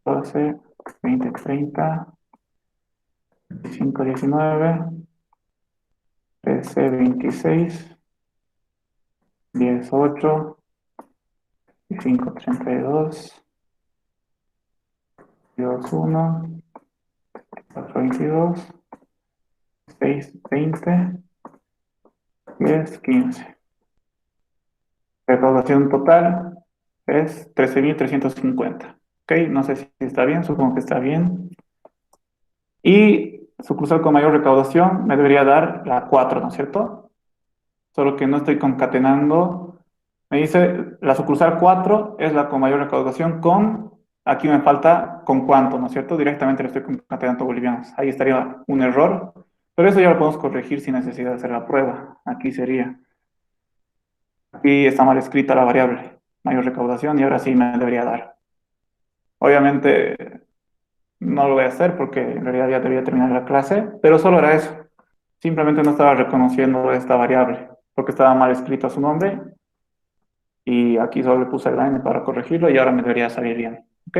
12, 20, 30, 25, 19, 13, 26, 10, 8, 5, 32, 2, 1, 4, 22, 6, 20, 10, 15. Recaudación total es 13.350. Ok, no sé si está bien, supongo que está bien. Y sucursal con mayor recaudación me debería dar la 4, ¿no es cierto? Solo que no estoy concatenando. Me dice, la sucursal 4 es la con mayor recaudación con, aquí me falta con cuánto, ¿no es cierto? Directamente le estoy concatenando bolivianos. Ahí estaría un error, pero eso ya lo podemos corregir sin necesidad de hacer la prueba. Aquí sería, aquí está mal escrita la variable, mayor recaudación, y ahora sí me debería dar. Obviamente no lo voy a hacer porque en realidad ya debería terminar la clase, pero solo era eso. Simplemente no estaba reconociendo esta variable porque estaba mal escrito su nombre y aquí solo le puse la n para corregirlo y ahora me debería salir bien. ¿Ok?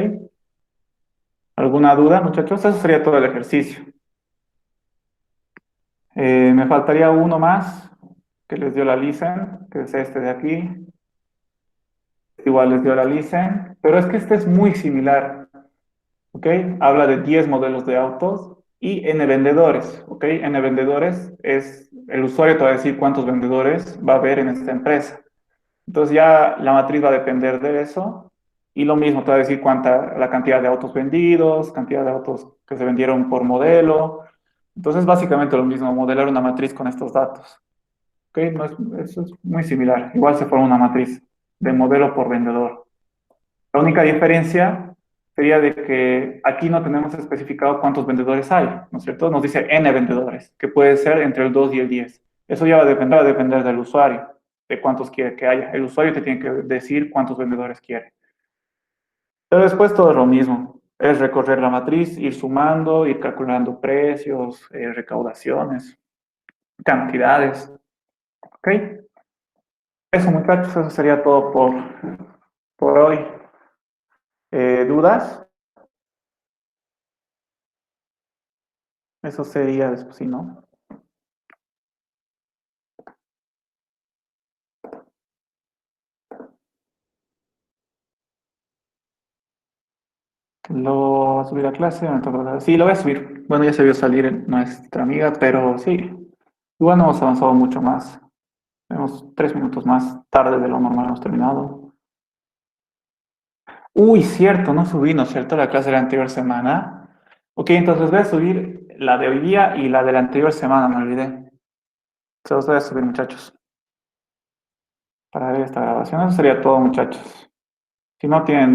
¿Alguna duda, muchachos? Eso sería todo el ejercicio. Me faltaría uno más que les dio la Lisen, que es este de aquí. Igual les dio la Lisen, pero es que este es muy similar. ¿Ok? Habla de 10 modelos de autos y N vendedores. ¿Ok? N vendedores es el usuario te va a decir cuántos vendedores va a haber en esta empresa. Entonces ya la matriz va a depender de eso y lo mismo te va a decir cuánta la cantidad de autos vendidos, cantidad de autos que se vendieron por modelo. Entonces básicamente lo mismo, modelar una matriz con estos datos. ¿Ok? No eso es muy similar. Igual se forma una matriz de modelo por vendedor. La única diferencia sería de que aquí no tenemos especificado cuántos vendedores hay, ¿no es cierto? Nos dice N vendedores, que puede ser entre el 2 y el 10. Eso ya va a depender del usuario, de cuántos quiere que haya. El usuario te tiene que decir cuántos vendedores quiere. Pero después todo es lo mismo. Es recorrer la matriz, ir sumando, ir calculando precios, recaudaciones, cantidades. ¿Ok? Eso, muchachos, eso sería todo por hoy. ¿Dudas? Eso sería después, sí, ¿no? ¿Lo va a subir a clase? Sí, lo voy a subir. Bueno, ya se vio salir nuestra amiga, pero sí. Igual no hemos avanzado mucho más. Tenemos 3 minutos más tarde de lo normal, hemos terminado. Uy, cierto, no subí, ¿no es cierto? La clase de la anterior semana. Ok, entonces voy a subir la de hoy día y la de la anterior semana, me olvidé. Se los voy a subir, muchachos, para ver esta grabación. Eso sería todo, muchachos. Si no tienen